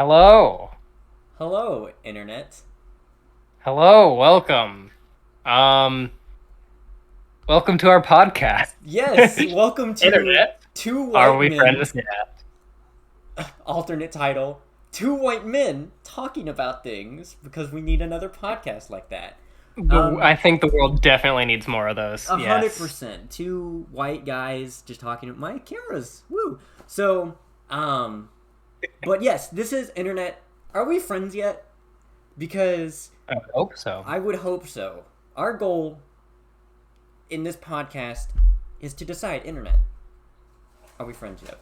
Hello. Hello, Internet. Hello, welcome. Um, welcome to our podcast. Yes, welcome to Internet. Two Are White we Men, friends yet? alternate title, Two White Men Talking About Things, because we need another podcast like that. I Um, think the world definitely needs more of those. a hundred Yes. percent. Two white guys just talking. My cameras, woo. So, um, but yes, this is Internet. Are we friends yet? Because I hope so. I would hope so. Our goal in this podcast is to decide, Internet. Are we friends yet?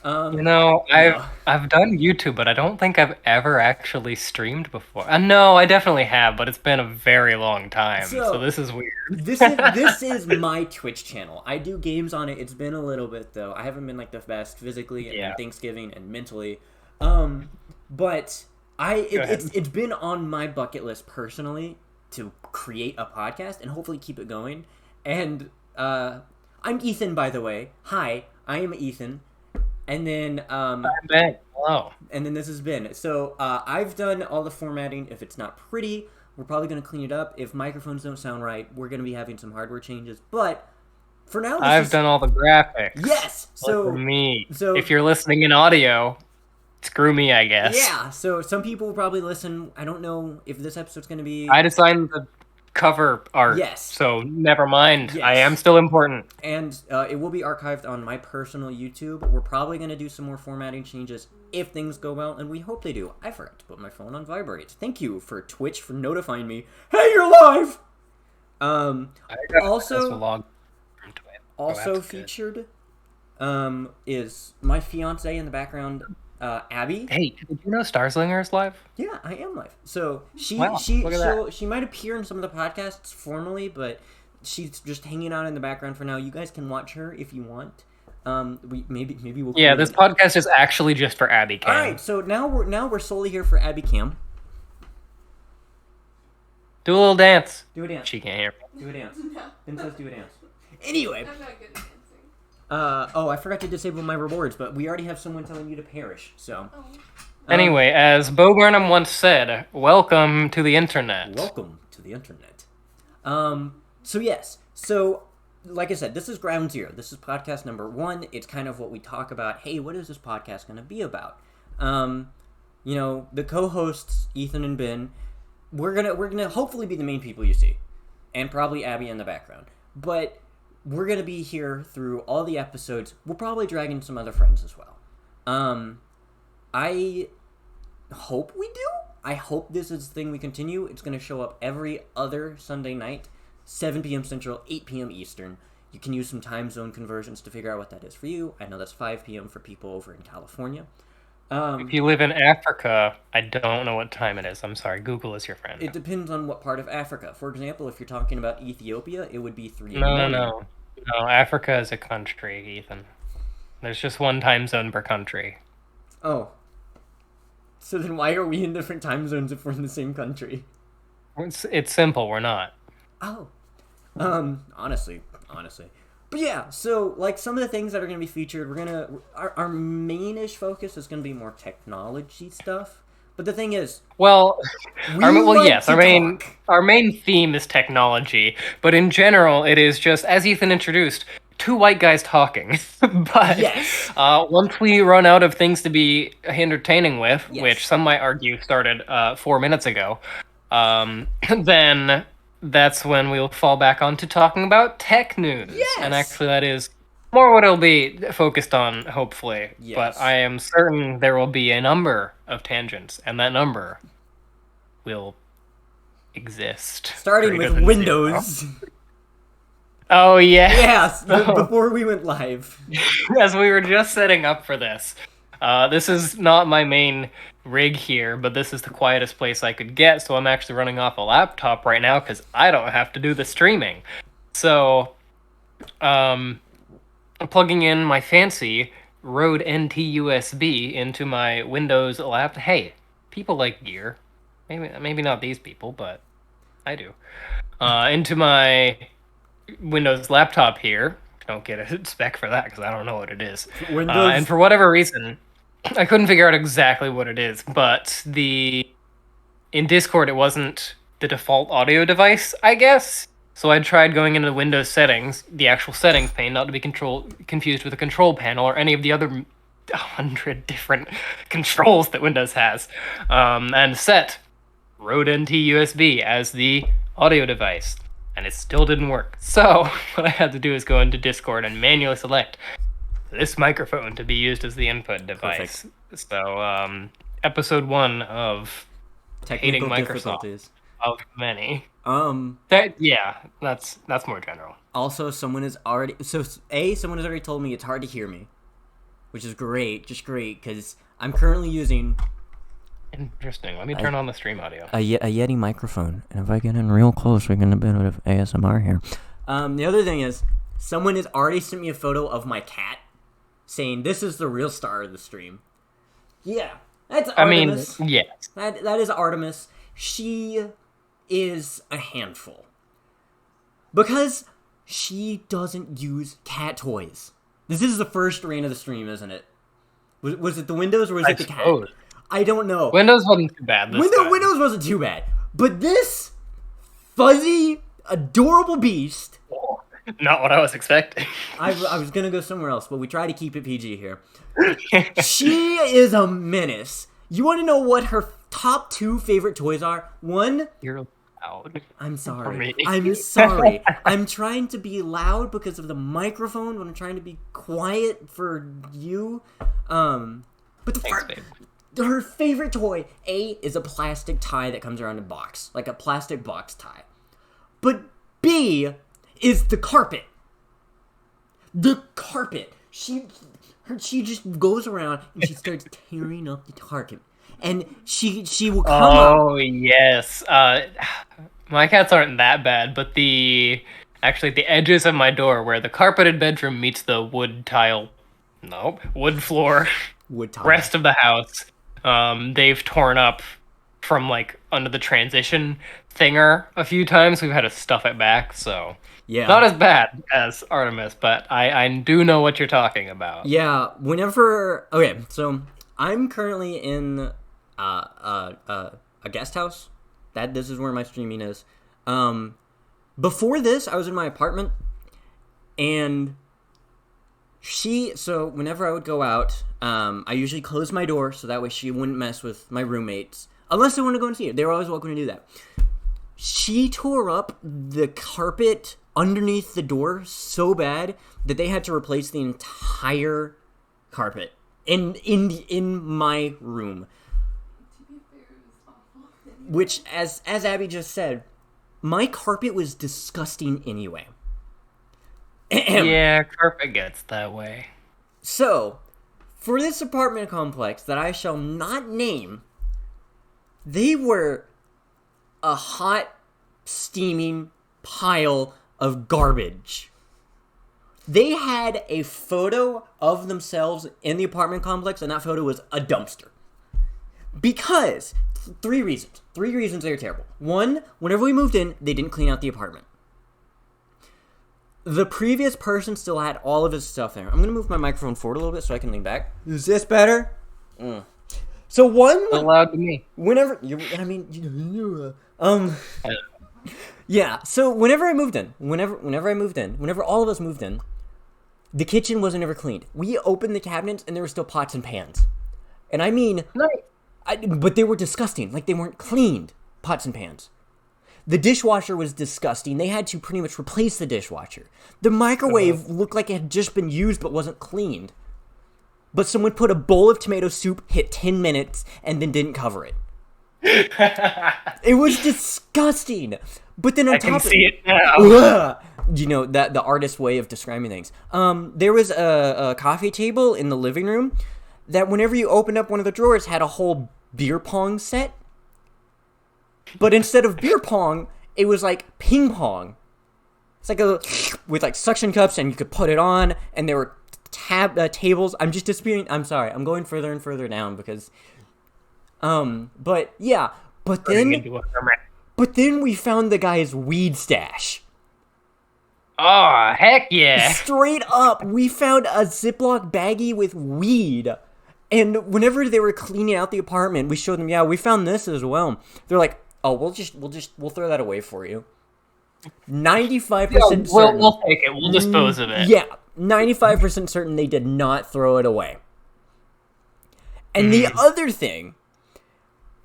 You know, I've No. I've done YouTube, but I don't think I've ever actually streamed before. No, I definitely have, but it's been a very long time, so So this is weird. this is my Twitch channel. I do games on it. It's been a little bit though. I haven't been like the best physically and Yeah. then Thanksgiving and mentally. Um, but Go it's ahead. been on my bucket list personally to create a podcast and hopefully keep it going. And I'm Ethan, by the way. Hi, I am Ethan. And then I'm back. Hello. and then this has been. So I've done all the formatting. If it's not pretty, we're probably going to clean it up. If microphones don't sound right, we're going to be having some hardware changes. But for now, this I've is done all the graphics. yes. Listen me. So If you're listening in audio, screw me, I guess. yeah. So some people will probably listen. I don't know if this episode's going to be I designed the cover art, yes. so never mind. I am Yes. still important. And it will be archived on my personal YouTube. We're probably going to do some more formatting changes if things go well, and we hope they do. I forgot to put my phone on vibrate. Thank you for Twitch for notifying me. Hey, you're live. I got Also, log into it. Oh, also that's good. featured, is my fiance in the background, Abby. Hey, did you know Starslinger is live? Yeah, I am live. So Wow, look at that. she might appear in some of the podcasts formally, but she's just hanging out in the background for now. You guys can watch her if you want. We maybe we'll Yeah, create this an. podcast is actually just for Abby All Cam. right, so now we're solely here for Abby Cam. Do a little dance. Do a dance. She can't hear me. Do a dance. No, Ben says do a dance. Anyway, I'm not good at dancing. oh, I forgot to disable my rewards, but we already have someone telling you to perish. So, Oh, Anyway, as Bo Burnham once said, welcome to the internet. welcome to the internet. So yes, so like I said, this is ground zero. This is podcast number 1. It's kind of what we talk about. Hey, what is this podcast going to be about? The co-hosts Ethan and Ben, we're gonna hopefully be the main people you see, and probably Abby in the background. But we're gonna be here through all the episodes. We'll probably drag in some other friends as well. I hope we do. I hope this is the thing we continue. It's going to show up every other Sunday night, 7 p.m. Central, 8 p.m. Eastern. You can use some time zone conversions to figure out what that is for you. I know that's 5 p.m. for people over in California. If you live in Africa, I don't know what time it is. I'm sorry. Google is your friend. It depends on what part of Africa. For example, if you're talking about Ethiopia, it would be 3 in the No, no, morning. no. No, Africa is a country, Ethan. There's just one time zone per country. Oh, so then why are we in different time zones if we're in the same country? It's simple. We're not. Oh, honestly. But yeah, so like some of the things that are going to be featured, our mainish focus is going to be more technology stuff. But the thing is, Well, we like yes, to talk. our main theme is technology, but in general, it is just as Ethan introduced, two white guys talking. But Yes. once we run out of things to be entertaining with, Yes. which some might argue started 4 minutes ago, then that's when we'll fall back onto talking about tech news. And Yes. actually, that is more what it'll be focused on, hopefully. Yes. But I am certain there will be a number of tangents, and that number will exist. Starting greater with than Windows. 0. Oh, yeah. Yes, So, before we went live. as we were just setting up for this, this is not my main rig here, but this is the quietest place I could get, so I'm actually running off a laptop right now because I don't have to do the streaming. So, I'm plugging in my fancy Rode NT USB into my Windows laptop. Hey, people like gear. Maybe not these people, but I do. Into my Windows laptop here. Don't get a spec for that because I don't know what it is. Windows. And for whatever reason, I couldn't figure out exactly what it is, but in Discord it wasn't the default audio device, I guess. So I tried going into the Windows settings, the actual settings pane, not to be confused with a control panel or any of the other 100 different controls that Windows has, and set Rode NT USB as the audio device, and it still didn't work. So what I had to do is go into Discord and manually select this microphone to be used as the input device. Perfect. So, episode 1 of hating Technical Microsoft difficulties. of many. Um. That's more general. Also, someone has already told me it's hard to hear me, which is great, just great, because I'm currently using Interesting. Let me turn on the stream audio. a Yeti microphone, and if I get in real close, we get a bit of ASMR here. The other thing is, someone has already sent me a photo of my cat, saying this is the real star of the stream. Yeah, that's Artemis. I mean, yes. That is Artemis. She is a handful. Because she doesn't use cat toys. This is the first rain of the stream, isn't it? Was it the Windows or was it the cat? I don't know. Windows wasn't too bad this time. Windows wasn't too bad. But this fuzzy, adorable beast... Not what I was expecting. I was going to go somewhere else, but we try to keep it PG here. She is a menace. You want to know what her top 2 favorite toys are? One... You're loud. I'm sorry. I'm sorry. I'm trying to be loud because of the microphone, but I'm trying to be quiet for you. But her favorite toy, A, is a plastic tie that comes around a box. Like a plastic box tie. But B is the carpet. The carpet. She just goes around and she starts tearing up the carpet. And she will come up. Oh, yes. My cats aren't that bad, but the edges of my door where the carpeted bedroom meets the wood floor, Wood tile. rest of the house, they've torn up from like under the transition thinger a few times. We've had to stuff it back, so Yeah. not as bad as Artemis, but I do know what you're talking about. Yeah, okay, so I'm currently in a guest house. This is where my streaming is. Before this, I was in my apartment, and so whenever I would go out, I usually close my door so that way she wouldn't mess with my roommates, unless they want to go and see it. They were always welcome to do that. She tore up the carpet underneath the door so bad that they had to replace the entire carpet in my room. Which, as Abby just said, my carpet was disgusting anyway. Yeah, carpet gets that way. So, for this apartment complex that I shall not name, they were a hot, steaming pile of garbage. They had a photo of themselves in the apartment complex, and that photo was a dumpster. Because... 3 reasons. 3 reasons they were terrible. 1, whenever we moved in, they didn't clean out the apartment. The previous person still had all of his stuff there. I'm going to move my microphone forward a little bit so I can lean back. Is this better? So Loud to me. Yeah, so whenever all of us moved in, the kitchen wasn't ever cleaned. We opened the cabinets and there were still pots and pans. And I mean... Nice. But they were disgusting. Like, they weren't cleaned, pots and pans. The dishwasher was disgusting. They had to pretty much replace the dishwasher. The microwave looked like it had just been used but wasn't cleaned. But someone put a bowl of tomato soup, hit 10 minutes, and then didn't cover it. It was disgusting. But then on top of it... I can see it now. You know, the artist's way of describing things. There was a coffee table in the living room that whenever you opened up one of the drawers had a whole beer pong set. But instead of beer pong, it was like ping pong. It's like with like suction cups, and you could put it on, and there were tables. I'm just disappearing. I'm sorry. I'm going further and further down because but yeah, but then we found the guy's weed stash. Oh, heck yeah. Straight up, we found a Ziploc baggie with weed. And whenever they were cleaning out the apartment, we showed them, yeah, we found this as well. They're like, oh, we'll throw that away for you. 95% certain. We'll take it. We'll dispose of it. Yeah, 95% certain they did not throw it away. And the other thing,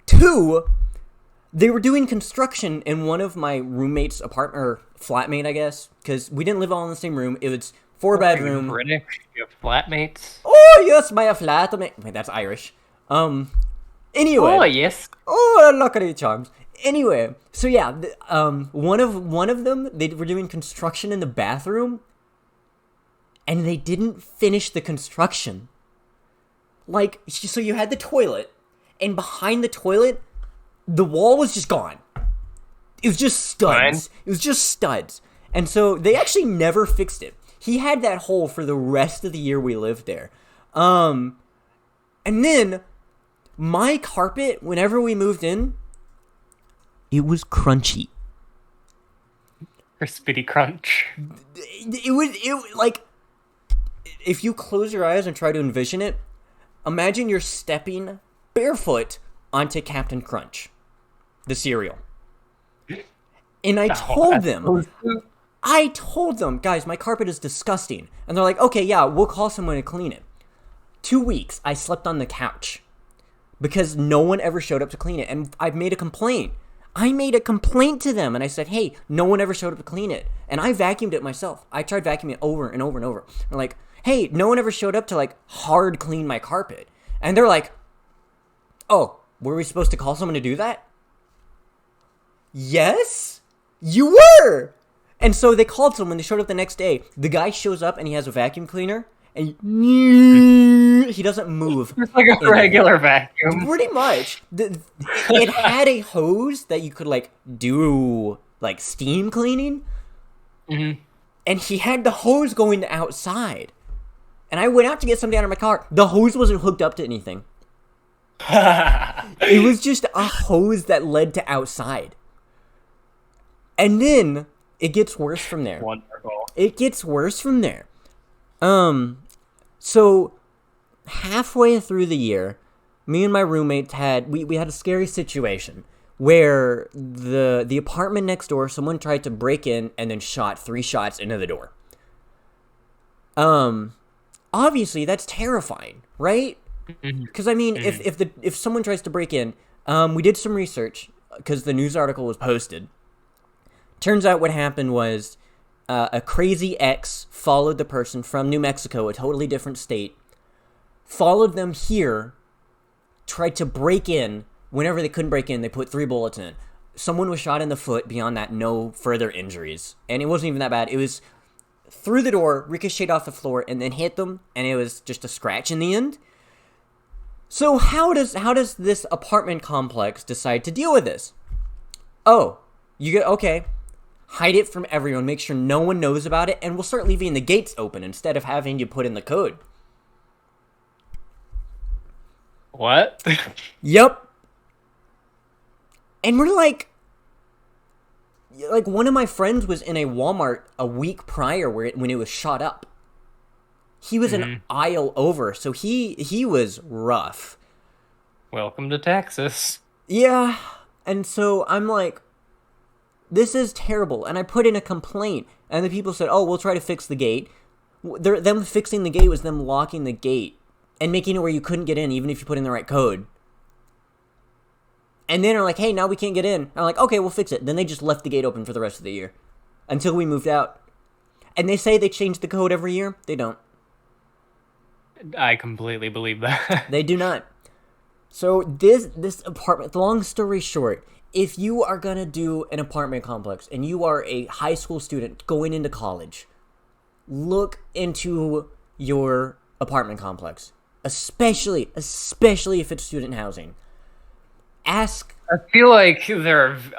two, they were doing construction in one of my roommates' apartment, or flatmate, I guess, because we didn't live all in the same room. It was 4-bedroom. British? You have flatmates? Oh, yes, my flatmate. Wait, that's Irish. Anyway. Oh, yes. Oh, lucky charms. Anyway, so yeah, one of them, they were doing construction in the bathroom, and they didn't finish the construction. Like, so you had the toilet, and behind the toilet, the wall was just gone. It was just studs. It was just studs. And so they actually never fixed it. He had that hole for the rest of the year we lived there. And then my carpet, whenever we moved in, it was crunchy. Crispity crunch. It was like, if you close your eyes and try to envision it, imagine you're stepping barefoot onto Captain Crunch, the cereal. And I told them, guys, my carpet is disgusting. And they're like, okay, yeah, we'll call someone to clean it. 2 weeks, I slept on the couch because no one ever showed up to clean it. And I've made a complaint. I made a complaint to them, and I said, hey, no one ever showed up to clean it. And I vacuumed it myself. I tried vacuuming it over and over and over. They're like, hey, no one ever showed up to, like, hard clean my carpet. And they're like, oh, were we supposed to call someone to do that? Yes, you were. And so they called someone. They showed up the next day. The guy shows up, and he has a vacuum cleaner, and he doesn't move. It's like a regular vacuum. Pretty much. It had a hose that you could, like, do, like, steam cleaning. Mm-hmm. And he had the hose going outside. And I went out to get something out of my car. The hose wasn't hooked up to anything. It was just a hose that led to outside. And then it gets worse from there. Wonderful. It gets worse from there. So halfway through the year, me and my roommates had a scary situation where the apartment next door, someone tried to break in and then shot 3 shots into the door. Obviously that's terrifying, right? Because I mean, if someone tries to break in, we did some research because the news article was posted. Turns out what happened was a crazy ex followed the person from New Mexico, a totally different state, followed them here, tried to break in. Whenever they couldn't break in, they put 3 bullets in. Someone was shot in the foot. Beyond that, no further injuries. And it wasn't even that bad. It was through the door, ricocheted off the floor, and then hit them, and it was just a scratch in the end. So how does this apartment complex decide to deal with this? Oh, okay. Hide it from everyone. Make sure no one knows about it, and we'll start leaving the gates open instead of having you put in the code. What? Yep. And we're like one of my friends was in a Walmart a week prior when it was shot up. He was an aisle over, so he was rough. Welcome to Texas. Yeah, and so I'm like, this is terrible. And I put in a complaint, and the people said, oh, we'll try to fix the gate. Them fixing the gate was them locking the gate and making it where you couldn't get in even if you put in the right code. And then they're like, hey, now we can't get in. I'm like, okay, we'll fix it. Then they just left the gate open for the rest of the year until we moved out. And they say they change the code every year. They don't. I completely believe that. They do not. So this apartment, long story short, if you are going to do an apartment complex and you are a high school student going into college, look into your apartment complex, especially if it's student housing. Ask. I feel like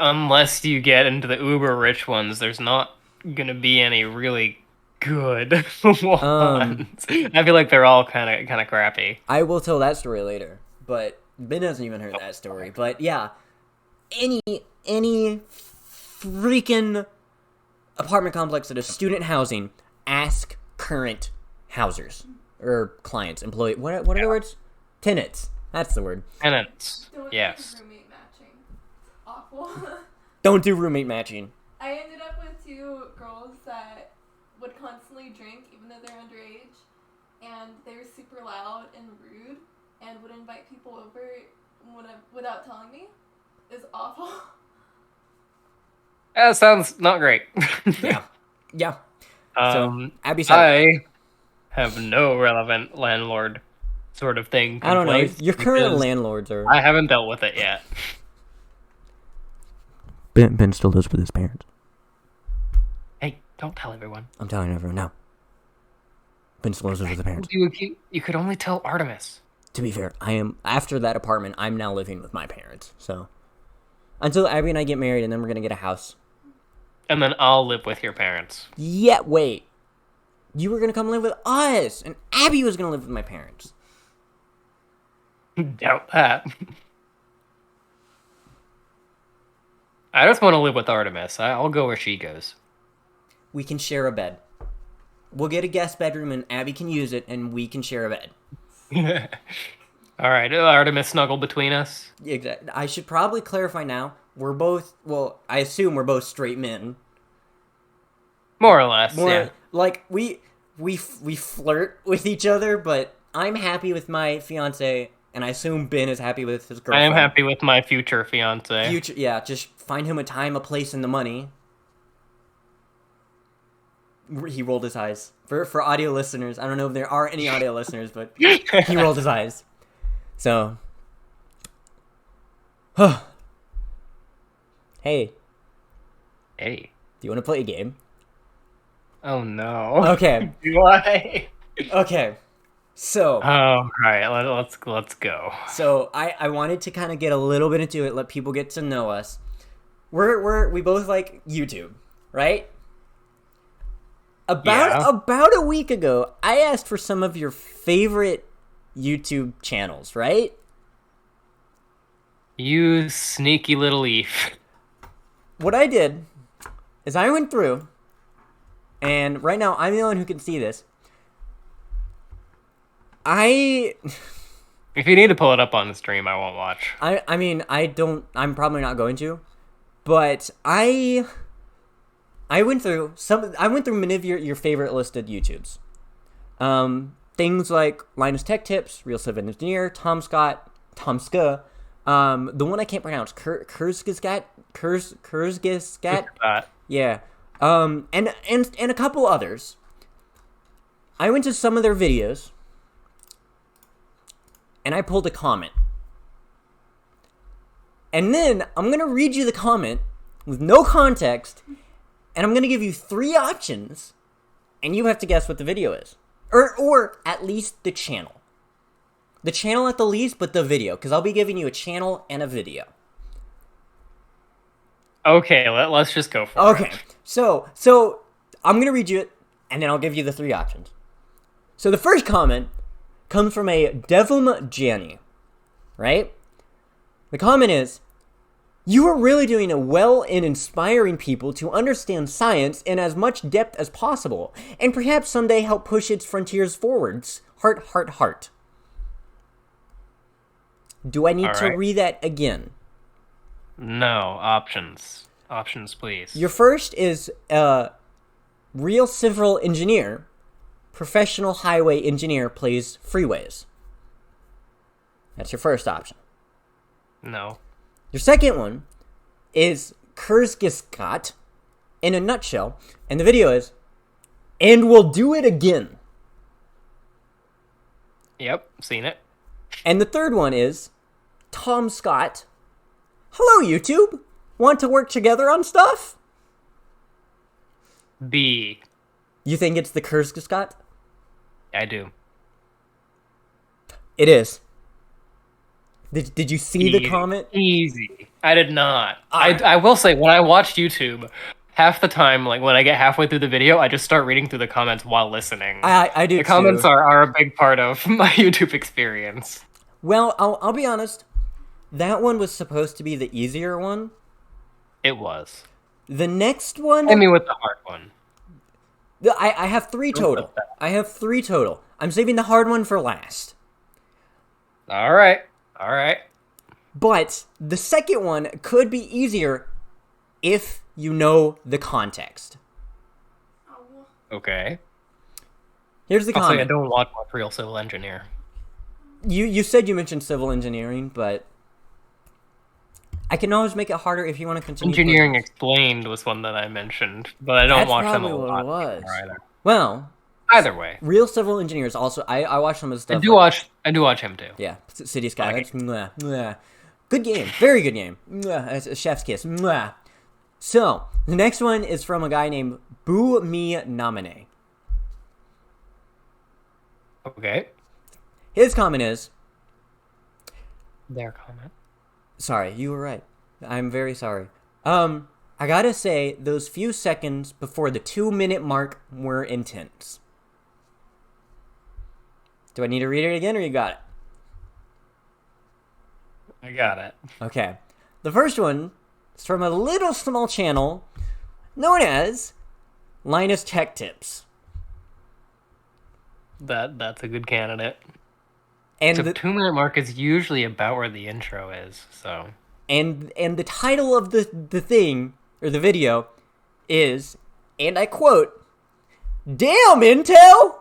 unless you get into the uber rich ones, there's not gonna be any really good ones. I feel like they're all kind of crappy. I will tell that story later, but Ben hasn't even heard that story. But yeah, any freaking apartment complex that is student housing, ask current housers or clients, employee. What are the words? Tenants. That's the word. Tenants. Don't Yes. do roommate matching. It's awful. Don't do roommate matching. I ended up with 2 girls that would constantly drink even though they're underage, and they were super loud and rude and would invite people over without telling me. It's awful. That sounds not great. Yeah. Yeah. So, Abby said, I have no relevant landlord sort of thing. I don't know. Your current because landlords are... I haven't dealt with it yet. Ben still lives with his parents. Hey, don't tell everyone. I'm telling everyone now. Ben still lives with his parents. You could only tell Artemis. To be fair, after that apartment, I'm now living with my parents. So until Abby and I get married, and then we're gonna get a house. And then I'll live with your parents. Yeah, wait. You were gonna come live with us, and Abby was gonna live with my parents. Doubt that. I just want to live with Artemis. I'll go where she goes. We can share a bed. We'll get a guest bedroom, and Abby can use it, and we can share a bed. All right, Artemis snuggle between us. Exactly. I should probably clarify now. We're both, well, I assume we're both straight men. More or less, yeah. Like, we flirt with each other, but I'm happy with my fiance, and I assume Ben is happy with his girlfriend. I am happy with my future fiance. Yeah, just find him a time, a place, and the money. He rolled his eyes. For audio listeners, I don't know if there are any audio listeners, but he rolled his eyes. So, hey. Hey. Do you want to play a game? Oh no. Okay. Why? Okay. So. Oh, right. Let's go. So I wanted to kind of get a little bit into it, let people get to know us. We both like YouTube, right? About a week ago, I asked for some of your favorite YouTube channels, right? You sneaky little leaf. What I did is I went through, and right now I'm the only one who can see this. If you need to pull it up on the stream, I won't watch. I mean, I'm probably not going to, but I went through many of your favorite listed YouTubes. Things like Linus Tech Tips, Real Civil Engineer, Tom Ska, the one I can't pronounce, Kurzgesagt, yeah, and a couple others. I went to some of their videos, and I pulled a comment. And then I'm gonna read you the comment with no context, and I'm gonna give you 3 options, and you have to guess what the video is. Or at least the channel. The channel at the least, but the video, because I'll be giving you a channel and a video. Okay, let's just go for it. Okay, so I'm gonna read you it, and then I'll give you the 3 options. So the first comment comes from a Devum Jani, right? The comment is, "You are really doing well in inspiring people to understand science in as much depth as possible, and perhaps someday help push its frontiers forwards. Heart, heart, heart." Do I need to read that again? No, options. Options, please. Your first is real civil engineer, professional highway engineer plays freeways. That's your first option. No. Your second one is Kurzgesagt in a nutshell, and the video is, "And we'll do it again." Yep, seen it. And the third one is Tom Scott. "Hello, YouTube. Want to work together on stuff?" B. You think it's the Kurzgesagt? I do. It is. Did you see the comment? Easy. I did not. I will say, when I watch YouTube, half the time, like when I get halfway through the video, I just start reading through the comments while listening. I do. The comments are a big part of my YouTube experience. Well, I'll be honest. That one was supposed to be the easier one. It was. The next one. Hit me with the hard one. I have 3 total. I'm saving the hard one for last. All right. All right. But the second one could be easier if you know the context. Oh, Okay. Here's the I'll say I comment. don't watch much Real Civil Engineer. You said you mentioned civil engineering, but I can always make it harder if you want to continue. Engineering Explained was one that I mentioned, but I don't That's watch them probably a what lot it was. anymore either. Well, Either way, real civil engineers also. I watch some of the I stuff. do watch. I do watch him too. Yeah, City Like Skylines. Mwah, mwah. Good game. Very good game. Mwah. It's a chef's kiss. Mwah. So, the next one is from a guy named Boo Me Namine. Okay. His comment is, Their comment. sorry, you were right. I'm very sorry. I gotta say, those few seconds before the 2-minute mark were intense. Do I need to read it again, or you got it? I got it. Okay. The first one is from a little small channel known as Linus Tech Tips. That's a good candidate. And So the 2-minute mark is usually about where the intro is. So and the title of the thing, or the video, is, and I quote, "Damn, Intel!"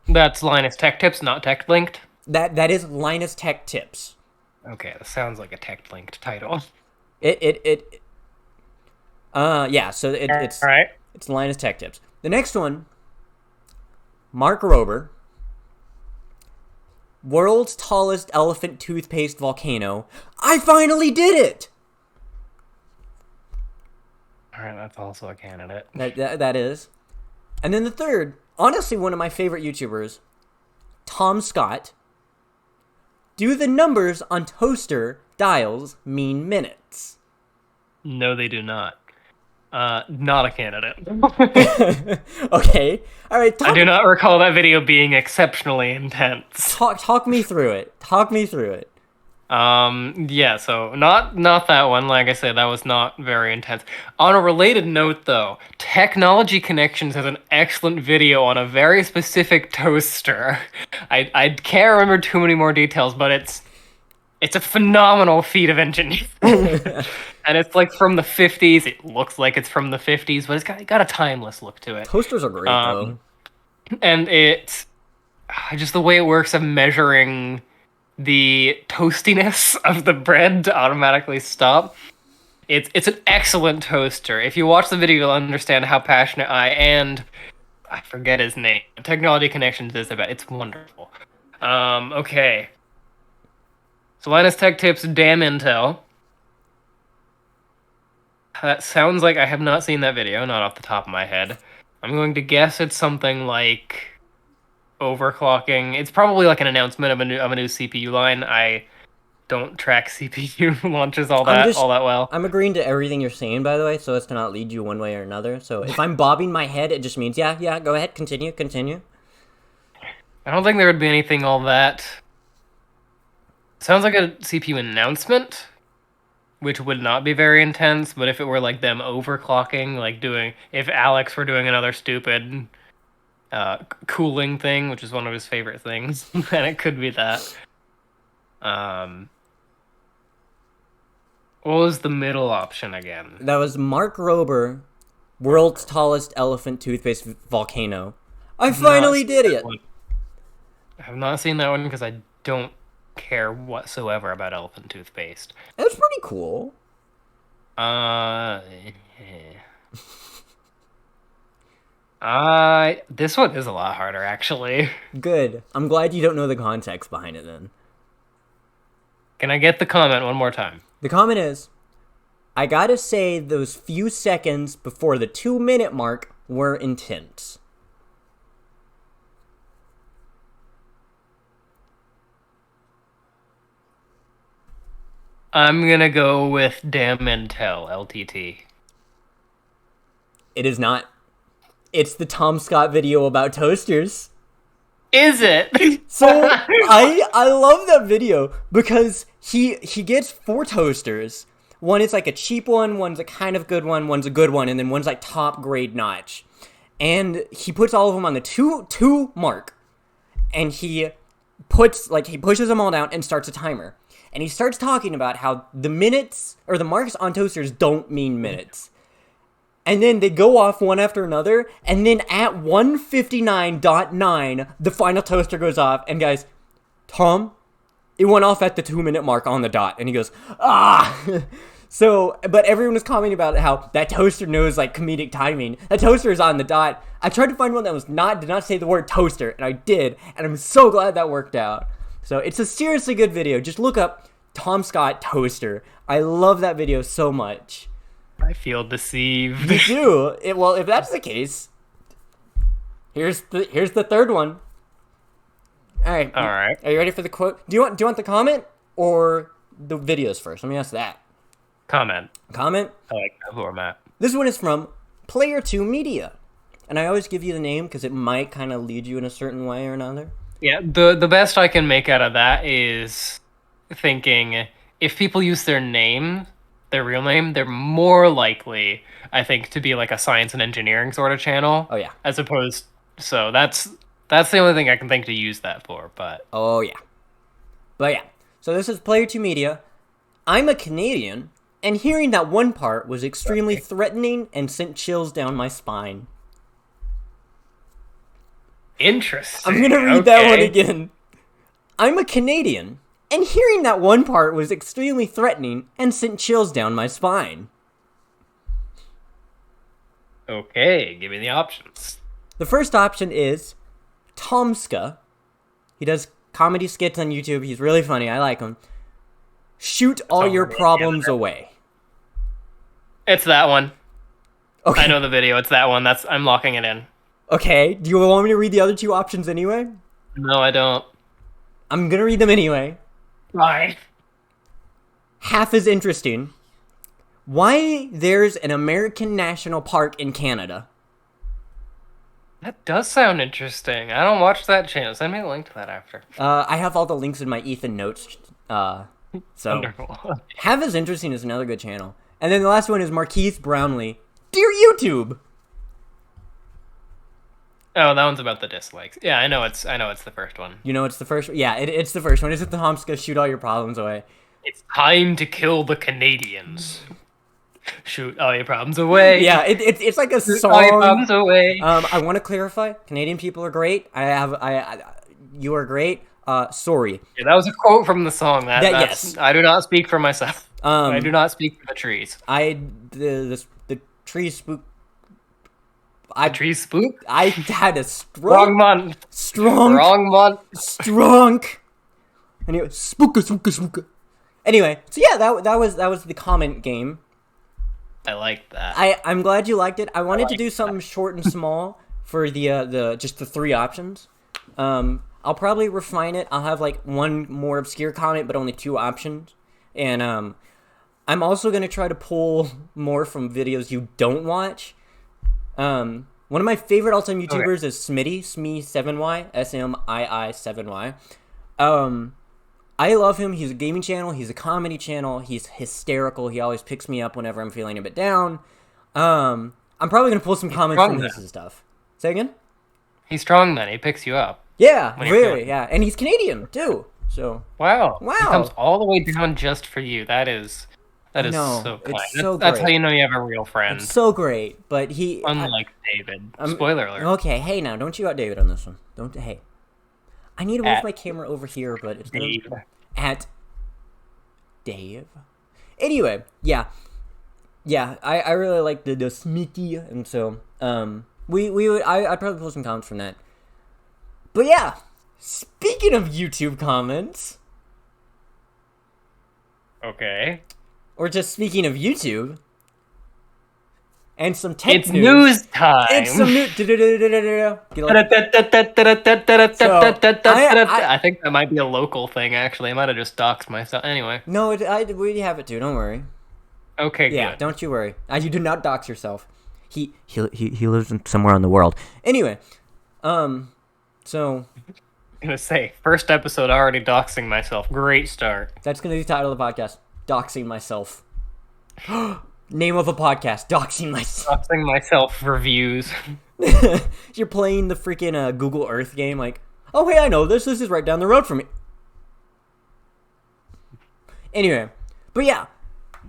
that's Linus Tech Tips, not Tech Linked. That is Linus Tech Tips. Okay, that sounds like a Tech Linked title. Yeah, so it's All right. it's Linus Tech Tips. The next one, Mark Rober, world's tallest elephant toothpaste volcano. I finally did it! All right, that's also a candidate. That is. And then the third, honestly one of my favorite YouTubers, Tom Scott. Do the numbers on toaster dials mean minutes? No, they do not. Not a candidate. Okay. All right. I do not recall that video being exceptionally intense. Talk me through it. Talk me through it. Yeah, so not that one. Like I said, that was not very intense. On a related note, though, Technology Connections has an excellent video on a very specific toaster. I can't remember too many more details, but it's a phenomenal feat of engineering. And it's like from the 50s. It looks like it's from the 50s, but it's got a timeless look to it. Toasters are great, though. And it's just the way it works of measuring the toastiness of the bread to automatically stop. It's an excellent toaster. If you watch the video, you'll understand how passionate I forget his name. Technology Connections is about. It's wonderful. Okay. So Linus Tech Tips, damn Intel. That sounds like I have not seen that video, not off the top of my head. I'm going to guess it's something like overclocking. It's probably like an announcement of a new CPU line. I don't track CPU launches all that well. I'm agreeing to everything you're saying, by the way, so as to not lead you one way or another. So if I'm bobbing my head, it just means, yeah, go ahead, continue. I don't think there would be anything all that. Sounds like a CPU announcement, which would not be very intense, but if it were like them overclocking, like if Alex were doing another stupid cooling thing, which is one of his favorite things, then it could be that. What was the middle option again? That was Mark Rober, world's tallest elephant toothpaste volcano. I finally did it! I have not seen that one because I don't care whatsoever about elephant toothpaste. It was pretty cool. This one is a lot harder, actually. Good. I'm glad you don't know the context behind it then. Can I get the comment one more time? The comment is, I gotta say those few seconds before the 2-minute mark were intense. I'm gonna go with damn Intel, LTT. It is not. It's the Tom Scott video about toasters. Is it? So I love that video because he gets 4 toasters. One is like a cheap one, one's a kind of good one, one's a good one, and then one's like top grade notch. And he puts all of them on the two mark. and he pushes them all down and starts a timer. And he starts talking about how the minutes, or the marks on toasters don't mean minutes. And then they go off one after another, and then at 1:59.9, the final toaster goes off, and guys, Tom, it went off at the 2-minute mark on the dot, and he goes, ah! So, but everyone was commenting about how that toaster knows, like, comedic timing. That toaster is on the dot. I tried to find one that did not say the word toaster, and I did, and I'm so glad that worked out. So, it's a seriously good video. Just look up Tom Scott toaster. I love that video so much. I feel deceived. You do? Well, if that's the case, here's the third one. All right. Are you ready for the quote? Do you want the comment or the videos first? Let me ask that. Comment. I like that format. This one is from Player 2 Media. And I always give you the name because it might kind of lead you in a certain way or another. Yeah, the best I can make out of that is thinking if people use their name, their real name, they're more likely, I think, to be like a science and engineering sort of channel. Oh, yeah. As opposed... So that's the only thing I can think to use that for, but... Oh, yeah. But yeah. So this is Player 2 Media. I'm a Canadian, and hearing that one part was extremely threatening and sent chills down my spine. Interesting. I'm gonna read that one again. I'm a Canadian, and hearing that one part was extremely threatening and sent chills down my spine. Okay, give me the options. The first option is Tomska. He does comedy skits on YouTube. He's really funny. I like him. Shoot all your problems away. It's that one. Okay. I know the video. It's that one. I'm locking it in. Okay. Do you want me to read the other two options anyway? No, I don't. I'm gonna read them anyway. Why? Half as interesting. Why there's an American national park in Canada. That does sound interesting. I don't watch that channel. Send me a link to that after. I have all the links in my Ethan notes. So Wonderful. Half as interesting is another good channel. And then the last one is Markeith Brownlee. Dear YouTube. Oh, that one's about the dislikes. Yeah, I know it's the first one. You know it's the first one? Yeah, it's the first one. Is it the Tomska shoot all your problems away? It's time to kill the Canadians. Shoot all your problems away. Yeah, it's like a song. Shoot all your problems away. I want to clarify. Canadian people are great. You are great. Sorry. Yeah, that was a quote from the song. Yes. I do not speak for myself. I do not speak for the trees. The tree spook. Trees spook? I had a wrong month. Wrong month. Strong. Anyway, spooka. Anyway, so yeah, that was the comment game. I like that. I'm glad you liked it. I wanted to do something short and small for the just the three options. I'll probably refine it. I'll have like one more obscure comment, but only two options. And I'm also gonna try to pull more from videos you don't watch. One of my favorite all-time YouTubers is Smitty, Smee7y, SMII7y. I love him. He's a gaming channel. He's a comedy channel. He's hysterical. He always picks me up whenever I'm feeling a bit down. I'm probably gonna pull some comments from this and stuff. Say again? He's strong then. He picks you up. Yeah, really, yeah. And he's Canadian, too. So Wow. He comes all the way down just for you. That is so kind. It's so that's great. how you know you have a real friend. It's so great, but he... Unlike David. Spoiler alert. Okay, hey now, don't you out David on this one. Hey. I need to move my camera over here, but it's Dave. At Dave. Anyway, yeah. Yeah, I really like the Smitty, and so, I'd probably pull some comments from that. But yeah, speaking of YouTube comments... Okay. Or just speaking of YouTube... And some tech It's news time. It's some news. I think that might be a local thing, actually. I might have just doxed myself. Anyway. No, we have it too. Don't worry. Okay, yeah, good. don't you worry. You do not dox yourself. He lives somewhere in the world. Anyway, so... I'm gonna say, first episode already doxing myself. Great start. That's gonna be the title of the podcast. Doxing myself. Name of a podcast, Doxing Myself. Doxing myself for views. You're playing the freaking Google Earth game, like, Oh, hey, I know this. This is right down the road from me. Anyway, but yeah,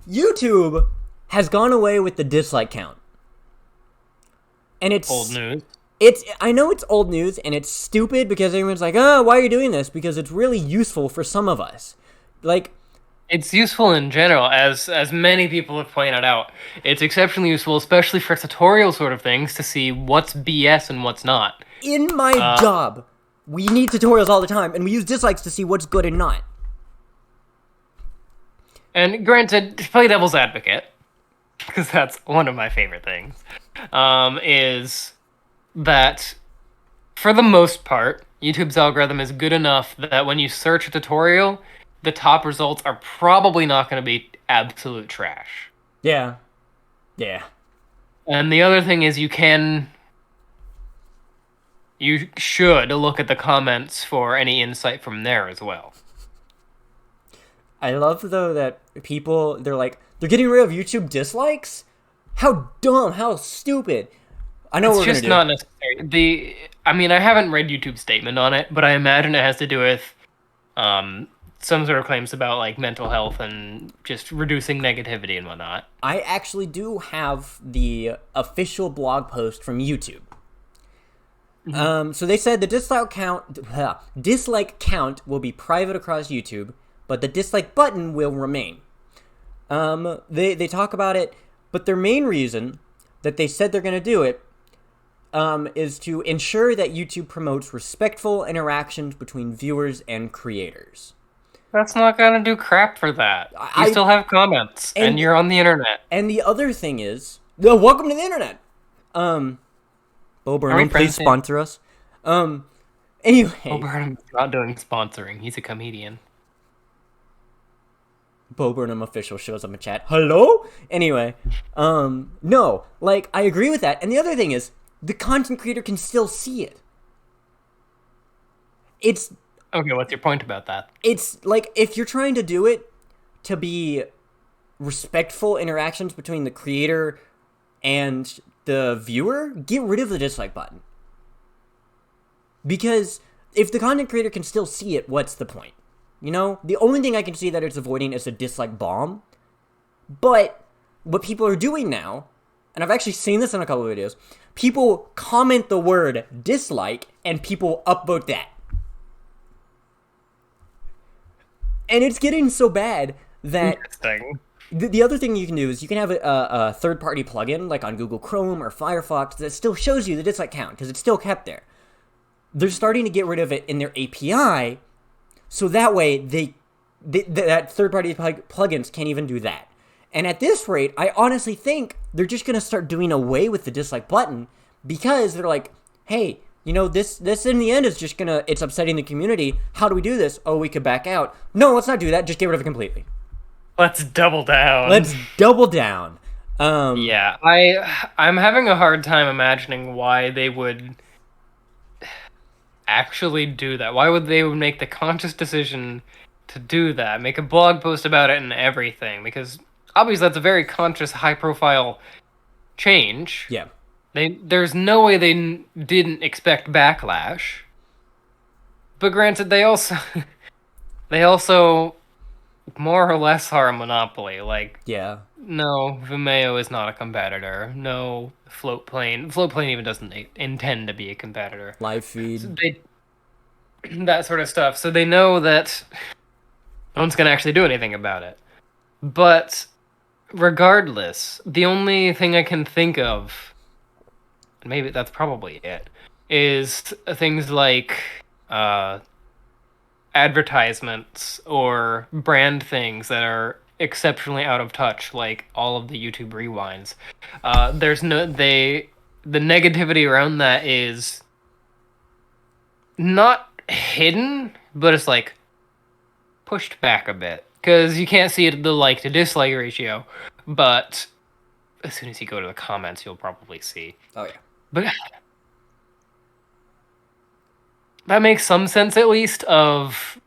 YouTube has gone away with the dislike count. And Old news. I know it's old news and it's stupid because everyone's like, oh, why are you doing this? Because it's really useful for some of us. Like, It's useful in general, as many people have pointed out. It's exceptionally useful, especially for tutorial sort of things, to see what's BS and what's not. in my job, we need tutorials all the time and we use dislikes to see what's good and not. And granted, to play devil's advocate, because that's one of my favorite things, is that for the most part, YouTube's algorithm is good enough that when you search a tutorial, the top results are probably not going to be absolute trash. Yeah. Yeah. And the other thing is you should look at the comments for any insight from there as well. I love, though, that they're getting rid of YouTube dislikes? How dumb, how stupid. I know It's what we're just going to not necessary. I mean, I haven't read YouTube's statement on it, but I imagine it has to do with some sort of claims about like mental health and just reducing negativity and whatnot. I actually do have the official blog post from YouTube. So they said the dislike count will be private across YouTube, but the dislike button will remain. They talk about it, but their main reason that they said they're going to do it is to ensure that YouTube promotes respectful interactions between viewers and creators. That's not gonna do crap for that. You I- still have comments, and you're on the internet. And the other thing is, no, welcome to the internet. Bo Burnham, please friends here? sponsor us. Anyway, Bo Burnham's not doing sponsoring. He's a comedian. Bo Burnham official shows up in chat. Hello? Anyway, no, like, I agree with that. And the other thing is, the content creator can still see it. Okay, what's your point about that? It's like, if you're trying to do it to be respectful interactions between the creator and the viewer, get rid of the dislike button. Because if the content creator can still see it, what's the point? You know, the only thing I can see that it's avoiding is a dislike bomb. But what people are doing now, and I've actually seen this in a couple of videos, people comment the word dislike and people upvote that. And it's getting so bad that Interesting. the other thing you can do is you can have a third-party plugin, like on Google Chrome or Firefox, that still shows you the dislike count, because it's still kept there. They're starting to get rid of it in their API, so that way that third-party plugins can't even do that. And at this rate, I honestly think they're just going to start doing away with the dislike button, because they're like, hey, you know, this in the end is just it's upsetting the community. How do we do this? Oh, we could back out. No, let's not do that. Just get rid of it completely. Let's double down. Let's double down. Yeah, I'm having a hard time imagining why they would actually do that. Why would they make the conscious decision to do that? Make a blog post about it and everything, because obviously that's a very conscious, high-profile change. Yeah. There's no way they didn't expect backlash. But granted, they also more or less are a monopoly. Like, Yeah. no, Vimeo is not a competitor. No, Floatplane even doesn't intend to be a competitor. Live feed. That sort of stuff. So they know that no one's gonna actually do anything about it. But regardless, the only thing I can think of, and maybe that's probably it, is things like advertisements or brand things that are exceptionally out of touch, like all of the YouTube rewinds. The negativity around that is not hidden, but it's like pushed back a bit, because you can't see the like to dislike ratio, but as soon as you go to the comments, you'll probably see. Oh, yeah. But that makes some sense, at least, of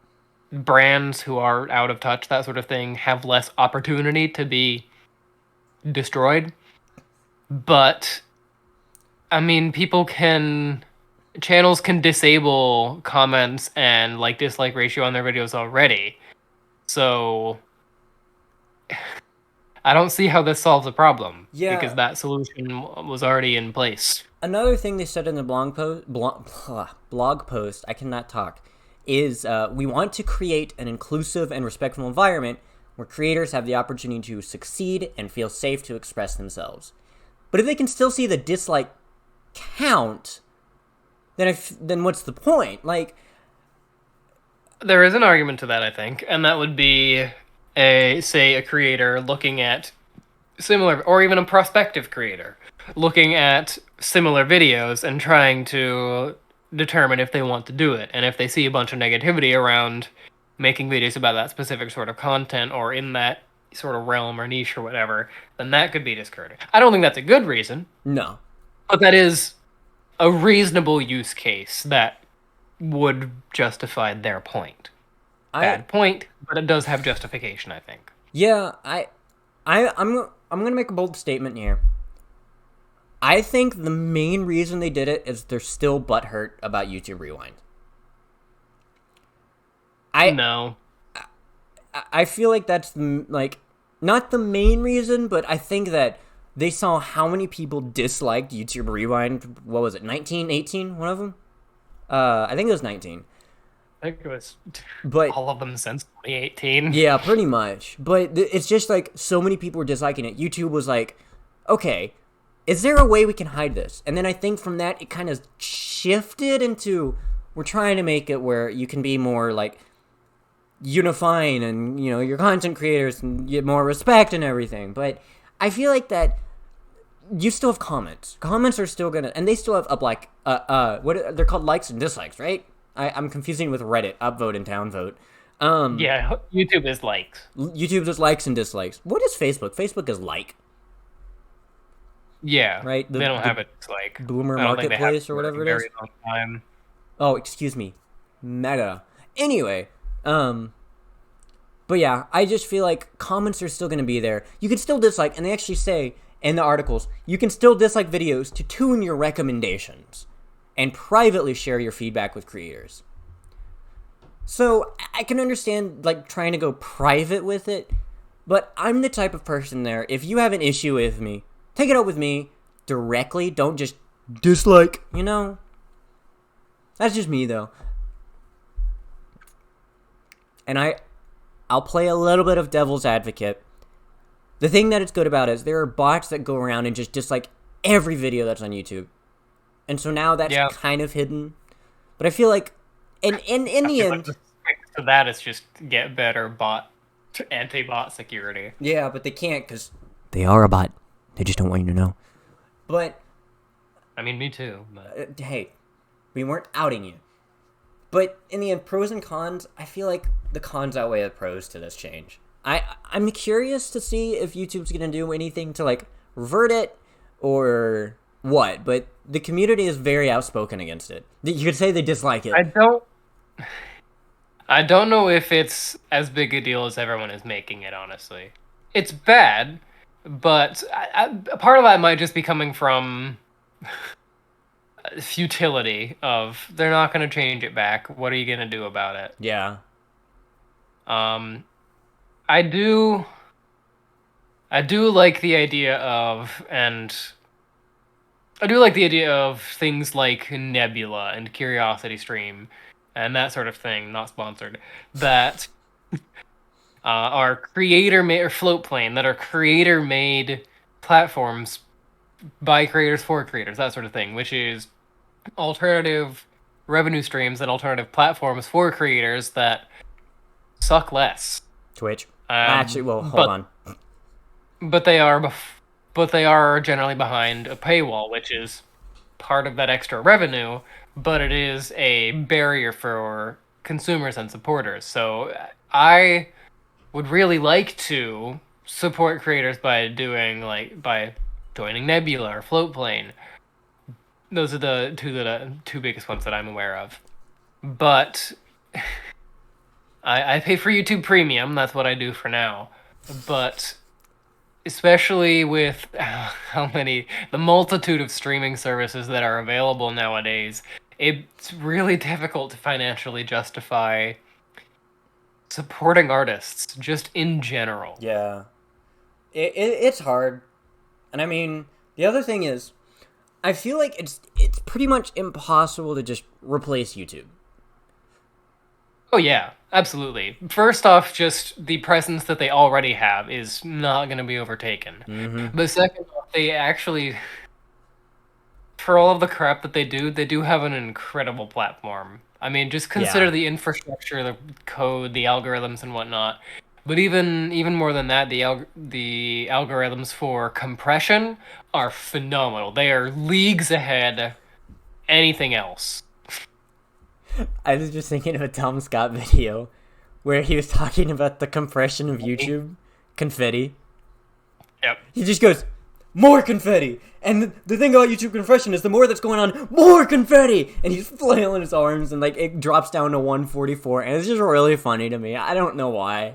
brands who are out of touch, that sort of thing, have less opportunity to be destroyed. But, I mean, people can channels can disable comments and like dislike ratio on their videos already. So I don't see how this solves a problem because Yeah. that solution was already in place. Another thing they said in the blog post, I cannot talk, is we want to create an inclusive and respectful environment where creators have the opportunity to succeed and feel safe to express themselves. But if they can still see the dislike count, then what's the point? Like, There is an argument to that, I think, and that would be a creator looking at similar, or even a prospective creator looking at similar videos and trying to determine if they want to do it. And if they see a bunch of negativity around making videos about that specific sort of content or in that sort of realm or niche or whatever, then that could be discouraging. I don't think that's a good reason, no. but that is a reasonable use case that would justify their point. Bad point, but it does have justification, I think. Yeah, I'm gonna make a bold statement here. I think the main reason they did it is they're still butthurt about YouTube Rewind. No. I feel like that's like not the main reason, but I think that they saw how many people disliked YouTube Rewind. What was it? 19, 18? One of them. I think it was 19. I think it was But all of them since 2018. yeah, pretty much. But it's just like so many people were disliking it. YouTube was like, okay, is there a way we can hide this? And then I think from that it kind of shifted into we're trying to make it where you can be more like unifying and your content creators and get more respect and everything. But I feel like that you still have comments. Comments are still gonna, and they still have up like what they're called, likes and dislikes, right? I'm confusing with Reddit, upvote and downvote. Yeah, YouTube is likes. YouTube is likes and dislikes. What is Facebook? Facebook is like. Yeah, Right? they don't have it like Boomer I don't think they have Marketplace or for a whatever it is. very long time. Oh, excuse me. Meta. Anyway, but yeah, I just feel like comments are still going to be there. You can still dislike, and they actually say in the articles, you can still dislike videos to tune your recommendations and privately share your feedback with creators. So I can understand like trying to go private with it, but I'm the type of person there, if you have an issue with me, take it up with me directly. Don't just dislike, That's just me though. And I'll play a little bit of devil's advocate. The thing that it's good about is there are bots that go around and just dislike every video that's on YouTube. And so now that's kind of hidden. But I feel like in the end, so that is just get better anti-bot security. Yeah, but they can't because they are a bot. They just don't want you to know. But I mean, me too. But hey, we weren't outing you. But in the end, pros and cons, I feel like the cons outweigh the pros to this change. I'm curious to see if YouTube's gonna do anything to like revert it or what. But the community is very outspoken against it. You could say they dislike it. I don't know if it's as big a deal as everyone is making it. Honestly, it's bad, but a part of that might just be coming from futility of they're not going to change it back. What are you going to do about it? Yeah. I do like the idea of, and I do like the idea of things like Nebula and Curiosity Stream and that sort of thing, not sponsored, that are creator-made, or Floatplane, that are creator-made platforms by creators for creators, that sort of thing, which is alternative revenue streams and alternative platforms for creators that suck less. Twitch. Actually, well, hold on. But they are generally behind a paywall, which is part of that extra revenue, but it is a barrier for consumers and supporters. So I would really like to support creators by joining Nebula or Floatplane. Those are the two biggest ones that I'm aware of. But I pay for YouTube Premium. That's what I do for now. But especially with the multitude of streaming services that are available nowadays, it's really difficult to financially justify supporting artists just in general. Yeah. It's hard. And I mean, the other thing is, I feel like it's pretty much impossible to just replace YouTube. Oh yeah, absolutely. First off, just the presence that they already have is not going to be overtaken. Mm-hmm. But second off, they actually, for all of the crap that they do have an incredible platform. I mean, just consider Yeah. the infrastructure, the code, the algorithms, and whatnot. But even more than that, the algorithms for compression are phenomenal. They are leagues ahead anything else. I was just thinking of a Tom Scott video where he was talking about the compression of YouTube confetti. Yep. He just goes, more confetti! And the thing about YouTube compression is the more that's going on, more confetti! And he's flailing his arms and like it drops down to 144 and it's just really funny to me. I don't know why.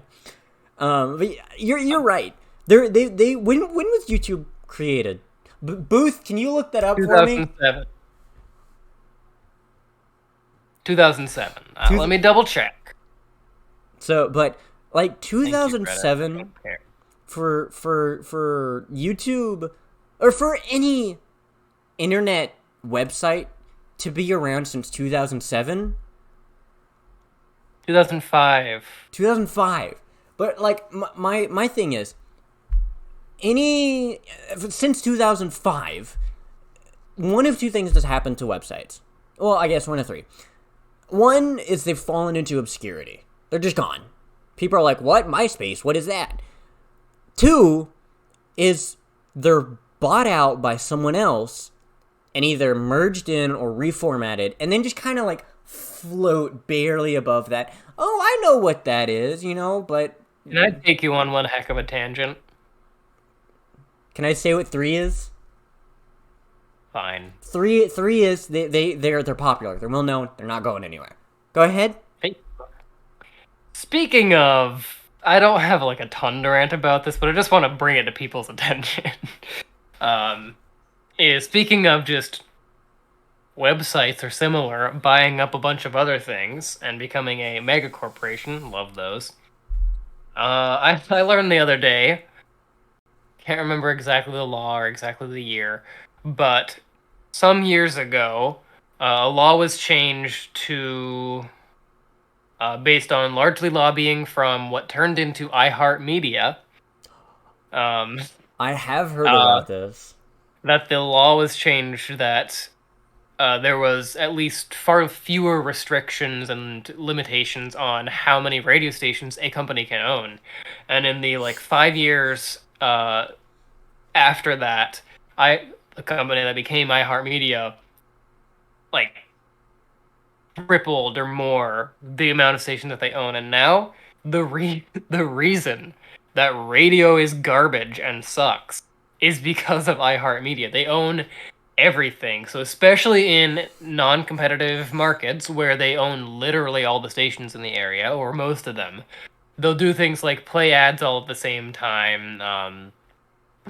But you're right. They when was YouTube created? Booth, can you look that up for me? 2007. 2007. Two- Let me double check. So, but like Thank you, Reddit. 2007 Okay. for YouTube or for any internet website to be around since 2007, 2005. 2005. But like my thing is any since 2005, one of two things has happened to websites. Well, I guess one of three. One is they've fallen into obscurity. They're just gone. People are like, "What? MySpace? What is that?" Two is they're bought out by someone else and either merged in or reformatted and then just kind of like float barely above that. Oh, I know what that is, but Can I take you on one heck of a tangent? can I say what three is? Fine. Three is they're popular. They're well known. They're not going anywhere. Go ahead. Hey. Speaking of, I don't have like a ton to rant about this, but I just want to bring it to people's attention. Speaking of just websites or similar buying up a bunch of other things and becoming a mega corporation, love those. I learned the other day, can't remember exactly the law or exactly the year, but some years ago, a law was changed to based on largely lobbying from what turned into iHeartMedia. I have heard about this. That the law was changed that there was at least far fewer restrictions and limitations on how many radio stations a company can own. And in the 5 years after that, the company that became iHeartMedia, like tripled or more the amount of stations that they own. And now the reason that radio is garbage and sucks is because of iHeartMedia. They own everything. So especially in non-competitive markets where they own literally all the stations in the area or most of them, they'll do things like play ads all at the same time.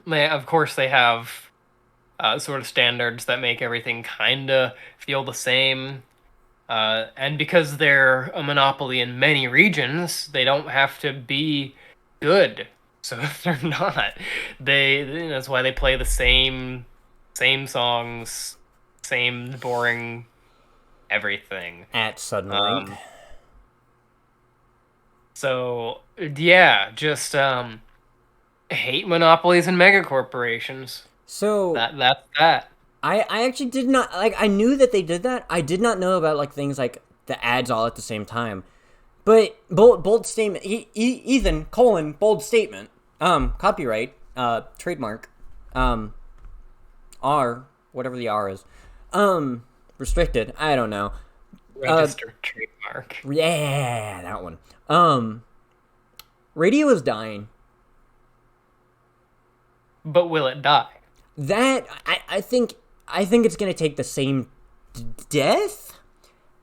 Of course, they have sort of standards that make everything kind of feel the same. And because they're a monopoly in many regions, they don't have to be good. So if they're not, that's why they play the same songs, same boring everything. At Suddenlink. So yeah, just hate monopolies and mega corporations. So That's that. I actually did not I knew that they did that. I did not know about things like the ads all at the same time. But bold statement. Ethan : bold statement. Copyright. Trademark. R, whatever the R is. Restricted. I don't know. Registered trademark. Yeah, that one. Radio is dying. But will it die? That I think it's gonna take the same death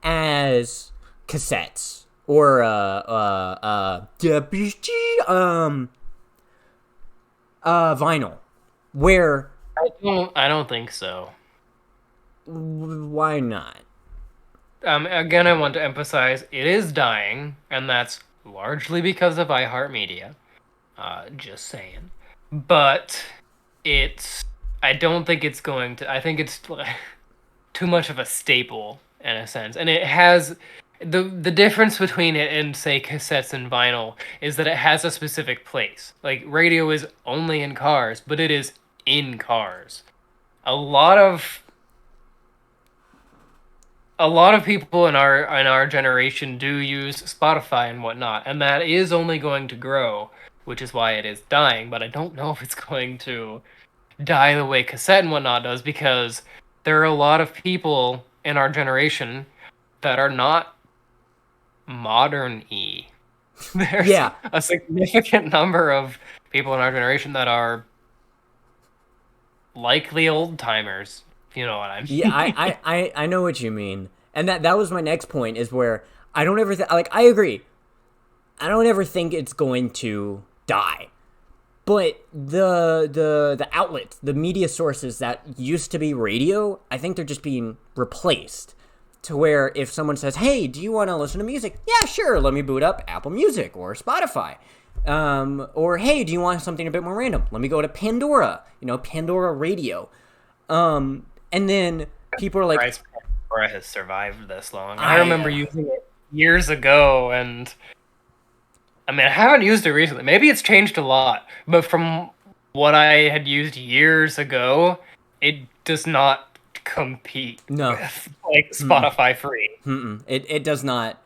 as cassettes or vinyl, where I don't think so. why not? again, I want to emphasize it is dying, and that's largely because of iHeartMedia. Just saying. But it's. I don't think it's going to. I think it's too much of a staple in a sense, and it has the difference between it and say cassettes and vinyl is that it has a specific place. Like radio is only in cars, but it is in cars. A lot of people in our generation do use Spotify and whatnot, and that is only going to grow, which is why it is dying. But I don't know if it's going to die the way cassette and whatnot does, because there are a lot of people in our generation that are not modern-y. There's Yeah. a significant number of people in our generation that are likely old timers, if you know what I mean. Yeah, I know what you mean, and that was my next point is where I don't ever like I agree. I don't ever think it's going to die, but the outlets, the media sources that used to be radio, I think they're just being replaced. To where if someone says, "Hey, do you want to listen to music?" Yeah, sure. Let me boot up Apple Music or Spotify. Or hey, do you want something a bit more random? Let me go to Pandora. Pandora Radio. And then people are like, Christ, Pandora has survived this long. I remember using it years ago, and I mean, I haven't used it recently. Maybe it's changed a lot, but from what I had used years ago, it does not compete No. with like Spotify free. It does not.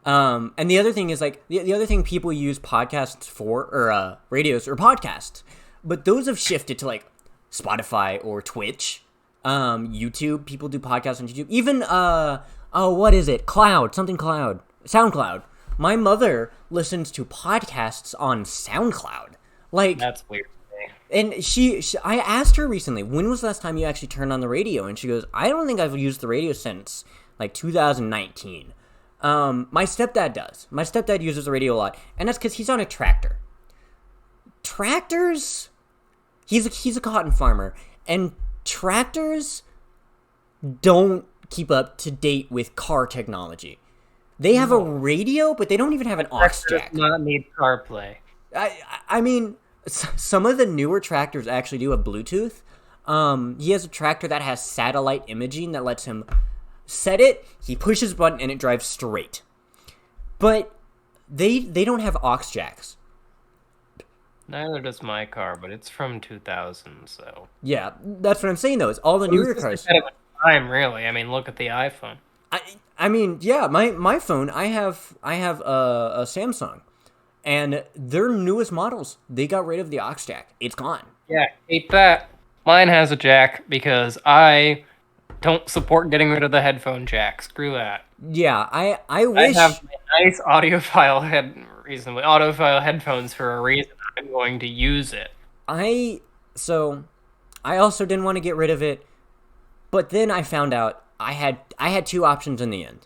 And the other thing is like the other thing people use podcasts for, or radios or podcasts, but those have shifted to like Spotify or Twitch, YouTube. People do podcasts on YouTube. Even what is it? SoundCloud. My mother listens to podcasts on SoundCloud. Like That's weird. And she I asked her recently, when was the last time you actually turned on the radio? And she goes, I don't think I've used the radio since like 2019. My stepdad does. My stepdad uses the radio a lot, and that's because he's on a tractor. Tractors, he's a cotton farmer, and tractors don't keep up to date with car technology. They have a radio, but they don't even have an aux jack. Does not need CarPlay. I mean, some of the newer tractors actually do have Bluetooth. He has a tractor that has satellite imaging that lets him set it, he pushes a button, and it drives straight. But they don't have aux jacks. Neither does my car, but it's from 2000, so... Yeah, that's what I'm saying, though. It's all the newer cars. Ahead of its time, really. I mean, look at the iPhone. I mean, yeah, my phone, I have a Samsung. And their newest models, they got rid of the aux jack. It's gone. Yeah, hate that. Mine has a jack because I don't support getting rid of the headphone jack. Screw that. Yeah, I wish... I have my nice audiophile headphones for a reason. I'm going to use it. I also didn't want to get rid of it, but then I found out I had two options in the end.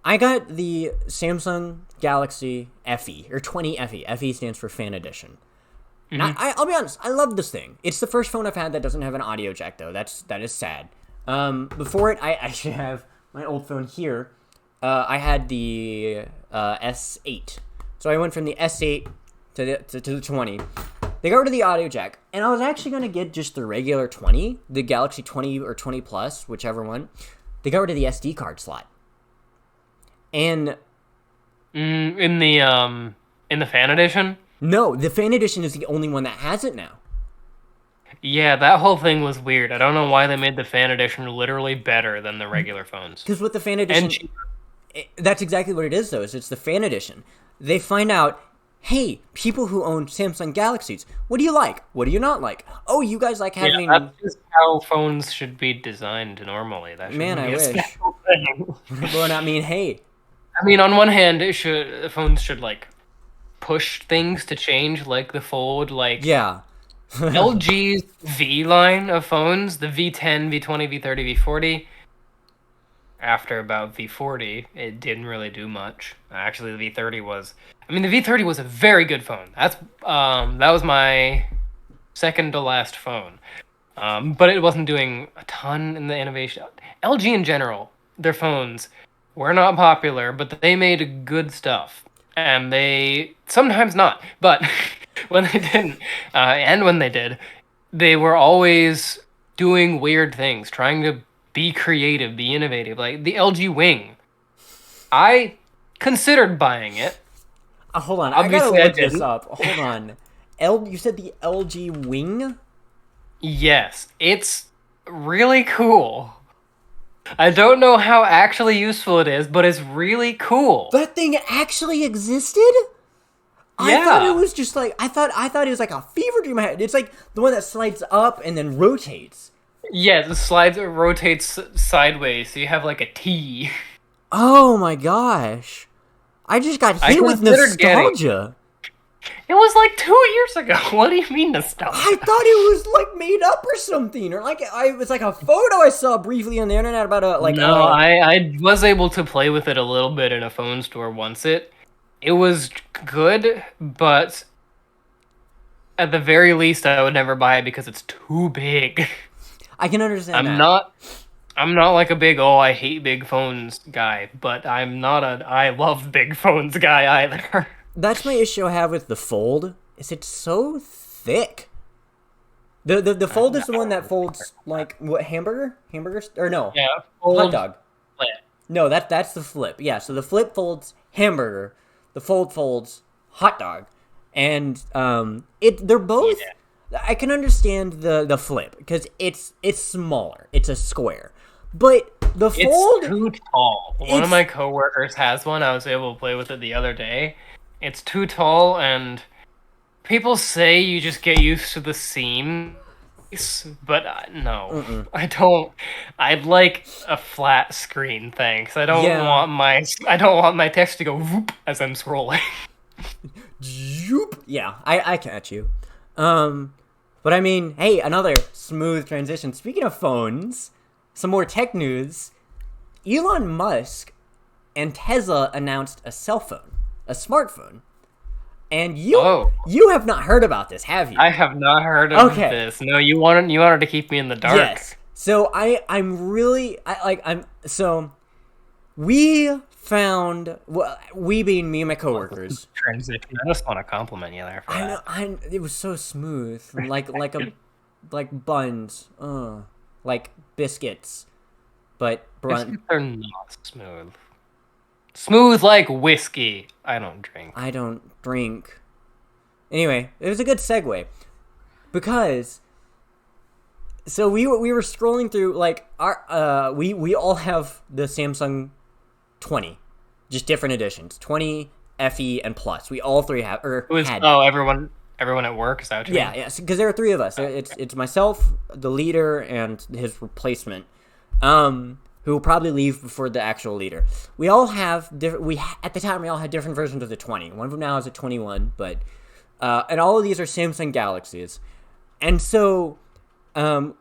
I got the Samsung Galaxy FE, or 20 FE. FE stands for Fan Edition. And I'll be honest, I love this thing. It's the first phone I've had that doesn't have an audio jack, though. That is sad. Before it, I actually have my old phone here. I had the S8. So I went from the S8 to the 20. They got rid of the audio jack, and I was actually going to get just the regular 20, the Galaxy 20 or 20 Plus, whichever one. They got rid of the SD card slot. And in the Fan Edition? No, the Fan Edition is the only one that has it now. Yeah, that whole thing was weird. I don't know why they made the Fan Edition literally better than the regular phones. Because with the Fan Edition, that's exactly what it is, though. It's the Fan Edition. They find out, hey, people who own Samsung Galaxies, what do you like? What do you not like? Oh, you guys like having... Yeah, that's just how phones should be designed normally. That Man, I be a wish. special thing. Well, I mean, hey. I mean, on one hand, phones should, like, push things to change, like the Fold, like... Yeah. LG's V line of phones, the V10, V20, V30, V40, after about V40, it didn't really do much. Actually, the V30 was... I mean, the V30 was a very good phone. That was my second to last phone. But it wasn't doing a ton in the innovation. LG in general their phones were not popular, but they made good stuff. And they sometimes not, but when they didn't, and when they did, they were always doing weird things, trying to be creative, be innovative. Like the LG Wing, I considered buying it. Hold on, I gotta Obviously, I look this didn't. up. Hold on. You said the LG Wing? Yes, it's really cool. I don't know how actually useful it is, but it's really cool. That thing actually existed? I thought it Yeah. was just like I thought it was like a fever dream I had. It's like the one that slides up and then rotates. Yeah, the slides it rotates sideways, so you have like a T. Oh my gosh. I just got I hit with considered getting. nostalgia. It was like 2 years ago. What do you mean nostalgia? I thought it was like made up or something, or like it was like a photo I saw briefly on the internet about a like. No, I was able to play with it a little bit in a phone store once. It was good, but at the very least, I would never buy it because it's too big. I can understand I'm that. not. I'm not like a big I hate big phones guy, but I'm not a I love big phones guy either. That's my issue I have with the Fold. Is it's so thick. The Fold is the one that folds like what hamburgers or no Yeah, hot old dog. flip. No, that's the Flip. Yeah, so the Flip folds hamburger, the Fold folds hot dog, and they're both. Yeah. I can understand the Flip because it's smaller. It's a square, but the Fold. It's too tall. One It's- of my coworkers has one. I was able to play with it the other day. It's too tall, and people say you just get used to the seam, but no, I don't. I'd like a flat screen, thanks. Yeah. I don't want my text to go whoop as I'm scrolling. Zoop. Yeah, I catch you. But I mean, hey, another smooth transition. Speaking of phones, some more tech news. Elon Musk and Tesla announced a cell phone, a smartphone. And you have not heard about this, have you? I have not heard of Okay. this. No, you wanted to keep me in the dark. Yes. So so we found, well, we being me and my coworkers. Transition. I just want to compliment you there for I that. know, it was so smooth, like like buns, like biscuits, but blunt. They're not smooth. Smooth like whiskey. I don't drink. I don't drink. Anyway, it was a good segue because so we were scrolling through like our we all have the Samsung 20, just different editions, 20, FE, and Plus. We all three have or It was had. everyone at work, is that what you Yeah, mean? yeah, because there are three of us. It's myself, the leader, and his replacement, who will probably leave before the actual leader. We all have different. At the time we all had different versions of the 20. One of them now is a 21, but and all of these are Samsung Galaxies, and so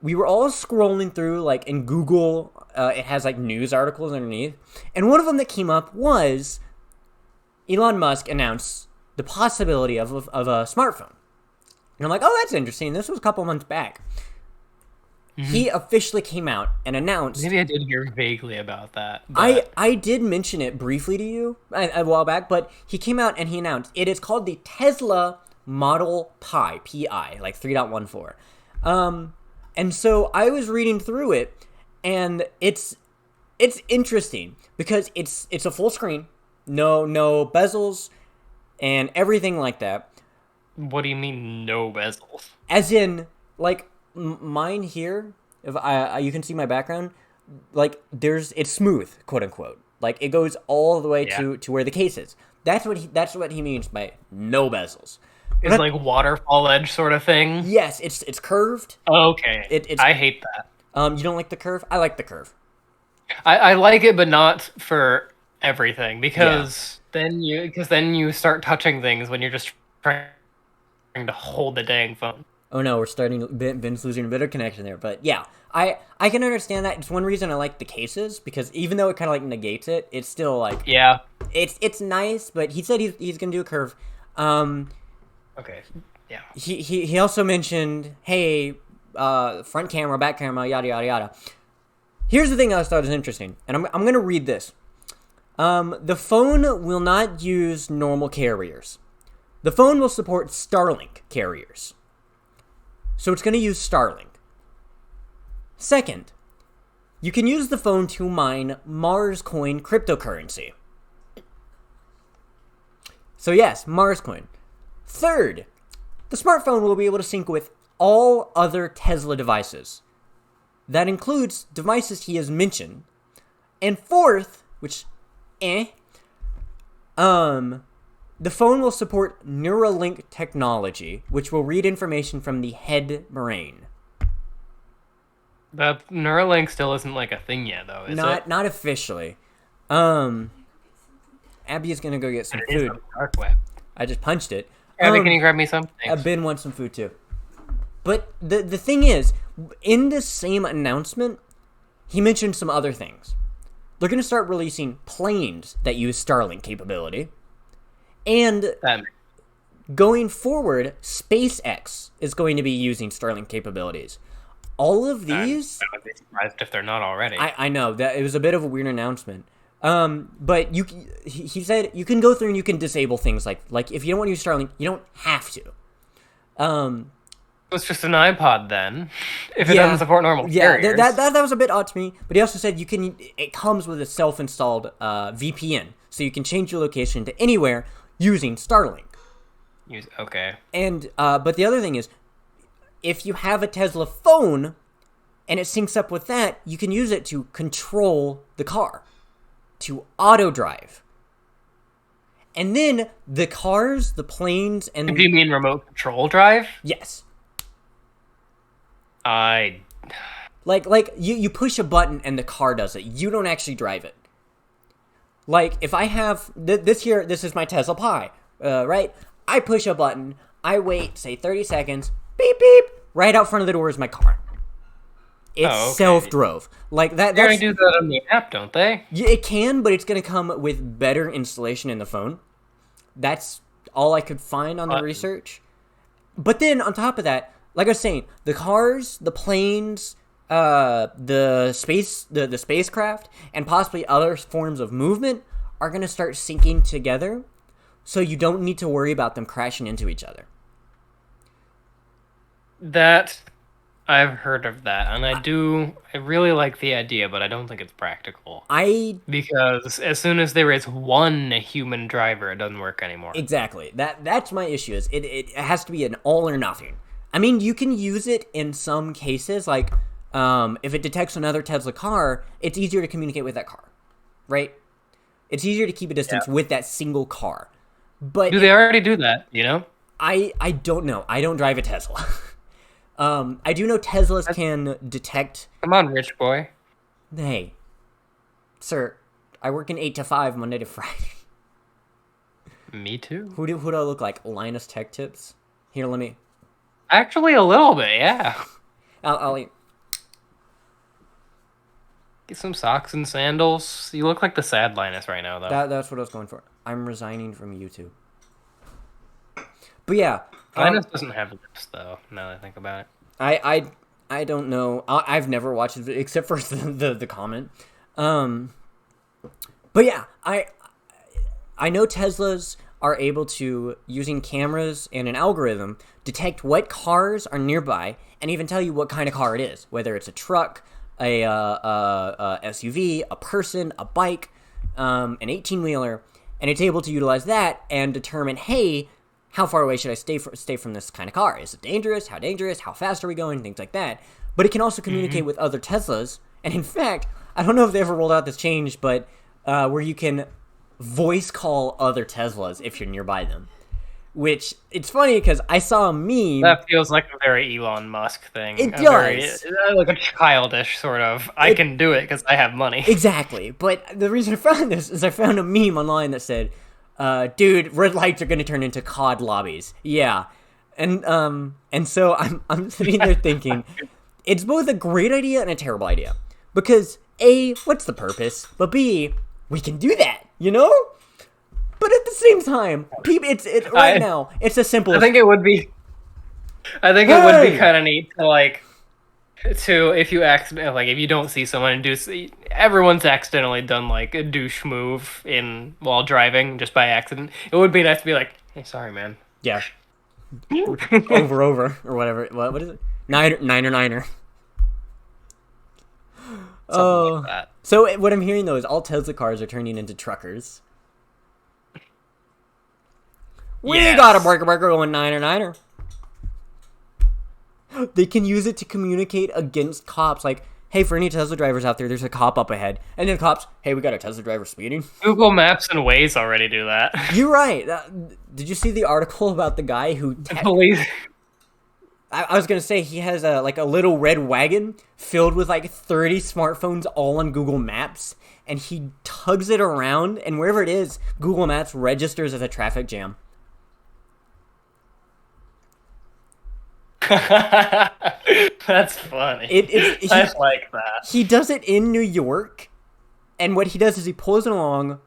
we were all scrolling through like in Google. It has like news articles underneath, and one of them that came up was Elon Musk announced the possibility of a smartphone. And I'm like, oh, that's interesting. This was a couple months back. Mm-hmm. He officially came out and announced. Maybe I did hear vaguely about that. But I did mention it briefly to you a while back, but he came out and he announced it is called the Tesla Model Pi, Pi, like 3.14. And so I was reading through it, and it's interesting because it's a full screen, no bezels, and everything like that. What do you mean no bezels? As in, like mine here, if you can see my background, like it's smooth, quote unquote. Like it goes all the way to where the case is. That's what he means by no bezels. It's like waterfall edge sort of thing. Yes, it's curved. Okay. I hate that. You don't like the curve? I like the curve. I like it, but not for everything because then you start touching things when you're just trying to hold the dang phone. Oh no, we're starting. Ben's losing a bit of connection there, but yeah, I can understand that. It's one reason I like the cases because even though it kind of like negates it, it's still like it's nice. But he said he's gonna do a curve. Okay. Yeah. He also mentioned, hey, front camera, back camera, yada yada yada. Here's the thing I thought was interesting, and I'm going to read this. The phone will not use normal carriers. The phone will support Starlink carriers. So it's going to use Starlink. Second, you can use the phone to mine Mars coin cryptocurrency. So yes, Mars coin. Third, the smartphone will be able to sync with all other Tesla devices. That includes devices he has mentioned. And fourth, which, the phone will support Neuralink technology, which will read information from the head brain. The Neuralink still isn't like a thing yet, though, is it? Not officially. Abby is gonna go get some It is food. on the dark web. I just punched it. Abby, can you grab me some? Thanks. Ben wants some food too. But the thing is, in this same announcement, he mentioned some other things. They're going to start releasing planes that use Starlink capability. And going forward, SpaceX is going to be using Starlink capabilities. All of these... I would be surprised if they're not already. I know, that it was a bit of a weird announcement. But he said you can go through and you can disable things like if you don't want to use Starlink, you don't have to. It's just an iPod then, if it doesn't support normal carriers. That was a bit odd to me. But he also said it comes with a self-installed VPN, so you can change your location to anywhere using Starlink. Okay. And but the other thing is, if you have a Tesla phone and it syncs up with that, you can use it to control the car, to auto drive. And then the cars, the planes, and... Do you mean remote control drive? Yes. Like you push a button and the car does it. You don't actually drive it. Like, if I have... this is my Tesla Pi, right? I push a button, I wait, say, 30 seconds, beep, beep, right out front of the door is my car. It's self-drove. Like, They're going to do that on the app, don't they? Yeah, it can, but it's going to come with better installation in the phone. That's all I could find on the research. But then, on top of that, like I was saying, the cars, the planes, the spacecraft, and possibly other forms of movement are going to start syncing together, so you don't need to worry about them crashing into each other. I've heard of that, and I really like the idea, but I don't think it's practical. Because as soon as there is one human driver, it doesn't work anymore. Exactly. That's my issue, is it has to be an all or nothing. I mean, you can use it in some cases, like, if it detects another Tesla car, it's easier to communicate with that car, right? It's easier to keep a distance with that single car. But do they already do that, you know? I don't know. I don't drive a Tesla. I do know Teslas can detect... Come on, rich boy. Hey, sir, I work an 8 to 5 Monday to Friday. Me too. Who do I look like? Linus Tech Tips? Here, let me... Actually, a little bit, yeah. I'll eat. Get some socks and sandals. You look like the sad Linus right now, though. That's what I was going for. I'm resigning from YouTube. But yeah. Linus doesn't have lips, though, now that I think about it. I don't know. I've never watched it, except for the comment. But yeah, I know Teslas are able to, using cameras and an algorithm, detect what cars are nearby and even tell you what kind of car it is, whether it's a truck, a SUV, a person, a bike, an 18-wheeler, and it's able to utilize that and determine, hey, how far away should I stay from this kind of car? Is it dangerous? How dangerous? How fast are we going? Things like that. But it can also communicate with other Teslas, and in fact, I don't know if they ever rolled out this change, but where you can voice call other Teslas if you're nearby them. Which, it's funny because I saw a meme. That feels like a very Elon Musk thing. It does. Like a childish sort of, I can do it because I have money. Exactly. But the reason I found this is I found a meme online that said, dude, red lights are going to turn into COD lobbies. Yeah. And so I'm sitting there thinking, it's both a great idea and a terrible idea. Because, A, what's the purpose? But B, we can do that, you know? But at the same time, now, it's as simple as... I think it would be kind of neat to, like, To if you accidentally like if you don't see someone and everyone's accidentally done like a douche move in while driving just by accident. It would be nice to be like, hey, sorry, man. Yeah. Over or whatever. What is it? Niner. Something like that. So what I'm hearing though is all Tesla cars are turning into truckers. We Yes. got a breaker going niner. They can use it to communicate against cops. Like, hey, for any Tesla drivers out there, there's a cop up ahead. And then cops, hey, we got a Tesla driver speeding. Google Maps and Waze already do that. You're right. Did you see the article about the guy who... Police. I was going to say he has a little red wagon filled with like 30 smartphones all on Google Maps. And he tugs it around. And wherever it is, Google Maps registers as a traffic jam. That's funny. I like that. He does it in New York, and what he does is he pulls it along,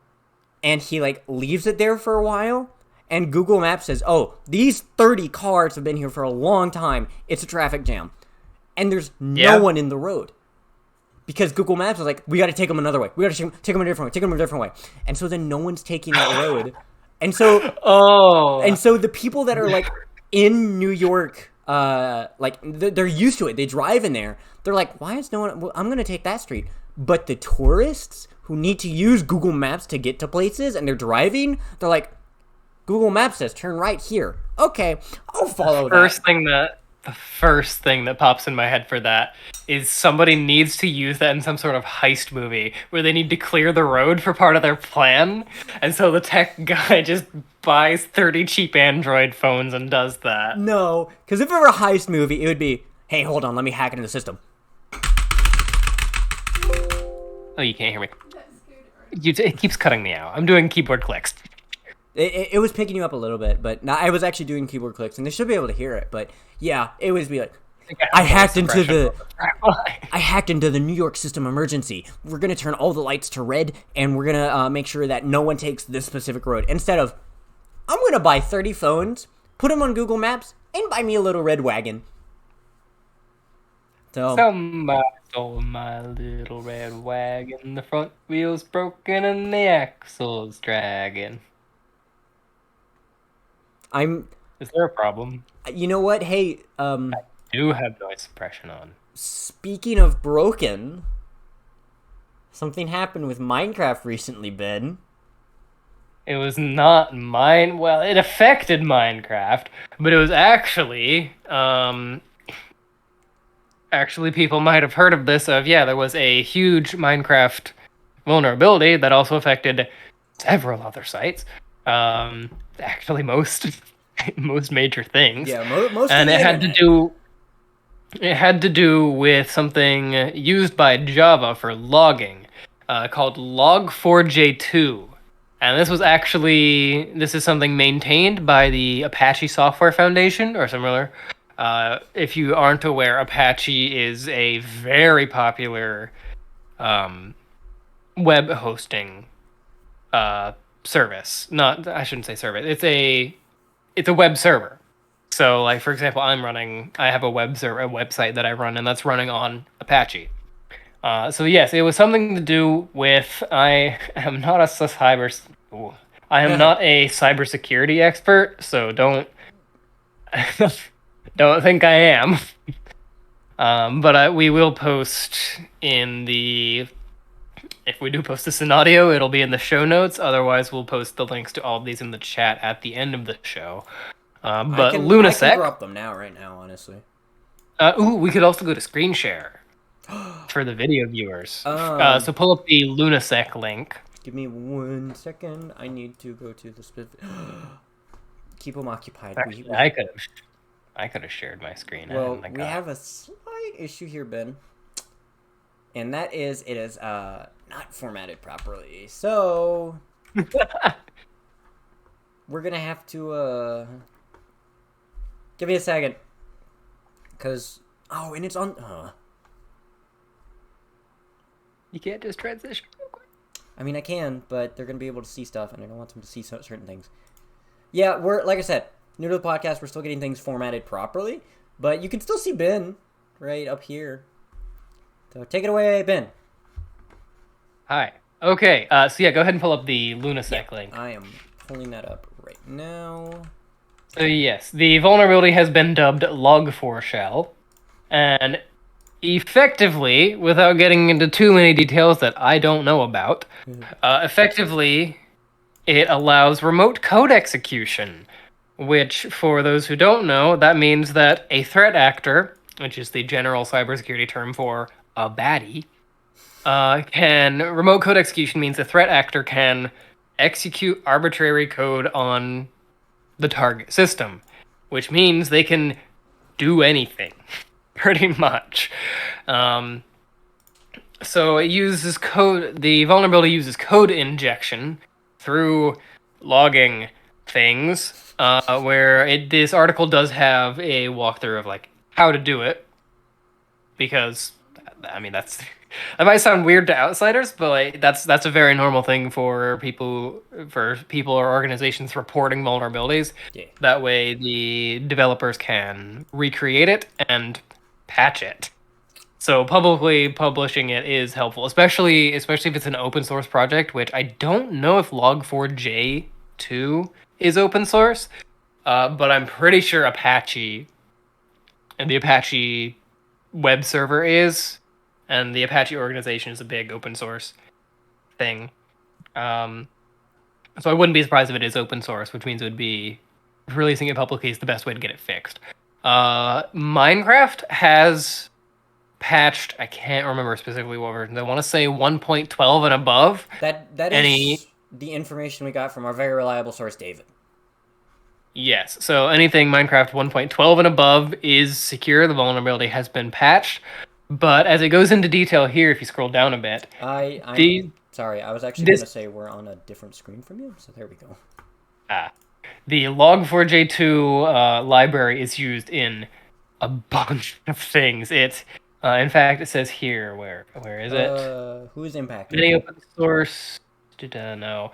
and he like leaves it there for a while, and Google Maps says, "Oh, these 30 cars have been here for a long time. It's a traffic jam," and there's no one in the road because Google Maps is like, "We got to take them another way. We got to take them a different way. Take them a different way," and so then no one's taking that road, and so the people that are like in New York. Like they're used to it. They drive in there. They're like, why is no one? Well, I'm gonna take that street. But the tourists who need to use Google Maps to get to places and they're driving, they're like, Google Maps says turn right here. Okay, I'll follow that. The first thing that pops in my head for that is somebody needs to use that in some sort of heist movie where they need to clear the road for part of their plan, and so the tech guy just buys 30 cheap Android phones and does that. No, because if it were a heist movie, it would be, hey, hold on, let me hack into the system. Oh, you can't hear me. It keeps cutting me out. I'm doing keyboard clicks. It was picking you up a little bit, but I was actually doing keyboard clicks, and they should be able to hear it. But yeah, it was be like, I hacked into the New York system emergency. We're gonna turn all the lights to red, and we're gonna make sure that no one takes this specific road. Instead of, I'm gonna buy 30 phones, put them on Google Maps, and buy me a little red wagon. So somebody stole my little red wagon. The front wheel's broken and the axle's dragging. Is there a problem? You know what? Hey, I do have noise suppression on. Speaking of broken, something happened with Minecraft recently, Ben. It was not mine. Well, it affected Minecraft, but it was actually, people might have heard of this. There was a huge Minecraft vulnerability that also affected several other sites. Actually, most major things. Yeah, most. And it had to do with something used by Java for logging, called Log4j2. And this is something maintained by the Apache Software Foundation or similar. If you aren't aware, Apache is a very popular web hosting service. I shouldn't say service. It's a web server. So, like, for example, I have a website that I run, and that's running on Apache. So yes, it was something to do with. I am not a cybersecurity expert, so don't think I am. But we will post if we do post this in audio, it'll be in the show notes. Otherwise, we'll post the links to all of these in the chat at the end of the show. But Lunasec. I can drop them right now, honestly. We could also go to screen share for the video viewers. So pull up the Lunasec link. Give me 1 second. I need to go to the specific. Keep them occupied. Actually, I could have shared my screen. Well, we have a slight issue here, Ben, and that is it is not formatted properly. So we're gonna have to give me a second, cause and it's on. You can't just transition real quick. I mean, I can, but they're gonna be able to see stuff, and I don't want them to see certain things. Yeah, we're like I said, new to the podcast. We're still getting things formatted properly, but you can still see Ben. right up here. So take it away, Ben. Hi. Okay, so yeah, go ahead and pull up the Lunasec link. I am pulling that up right now. So yes, the vulnerability has been dubbed Log4Shell, and effectively, without getting into too many details that I don't know about, effectively, it allows remote code execution, which, for those who don't know, that means that a threat actor, which is the general cybersecurity term for a baddie, remote code execution means a threat actor can execute arbitrary code on the target system, which means they can do anything, pretty much. So it uses code. The vulnerability uses code injection through logging things. This article does have a walkthrough of like how to do it, because I mean that might sound weird to outsiders, but like that's a very normal thing for people or organizations reporting vulnerabilities. Yeah. That way the developers can recreate it and patch it. So publicly publishing it is helpful, especially if it's an open source project, which I don't know if Log4j2 is open source, but I'm pretty sure Apache and the Apache web server is, and the Apache organization is a big open source thing. So I wouldn't be surprised if it is open source, which means it would be releasing it publicly is the best way to get it fixed. Minecraft has patched, I can't remember specifically what version. I want to say 1.12 and above. That is the information we got from our very reliable source, David. Yes, so anything Minecraft 1.12 and above is secure. The vulnerability has been patched. But as it goes into detail here, if you scroll down a bit, I'm sorry, I was actually going to say we're on a different screen from you, so there we go. The Log4j2 library is used in a bunch of things. In fact, it says here, where is it? Who is impacted? Many open source... no.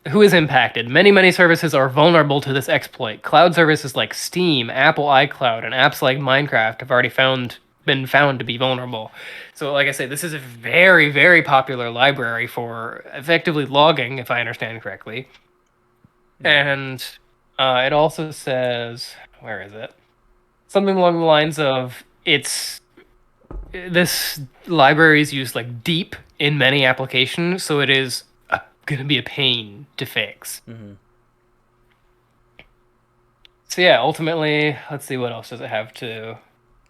Who is impacted? Many services are vulnerable to this exploit. Cloud services like Steam, Apple iCloud, and apps like Minecraft have already been found to be vulnerable. So, like I say, this is a very, very popular library for effectively logging, if I understand correctly. And it also says, where is it? Something along the lines of this library is used like deep in many applications, so it is going to be a pain to fix. Mm-hmm. So yeah, ultimately, let's see, what else does it have to...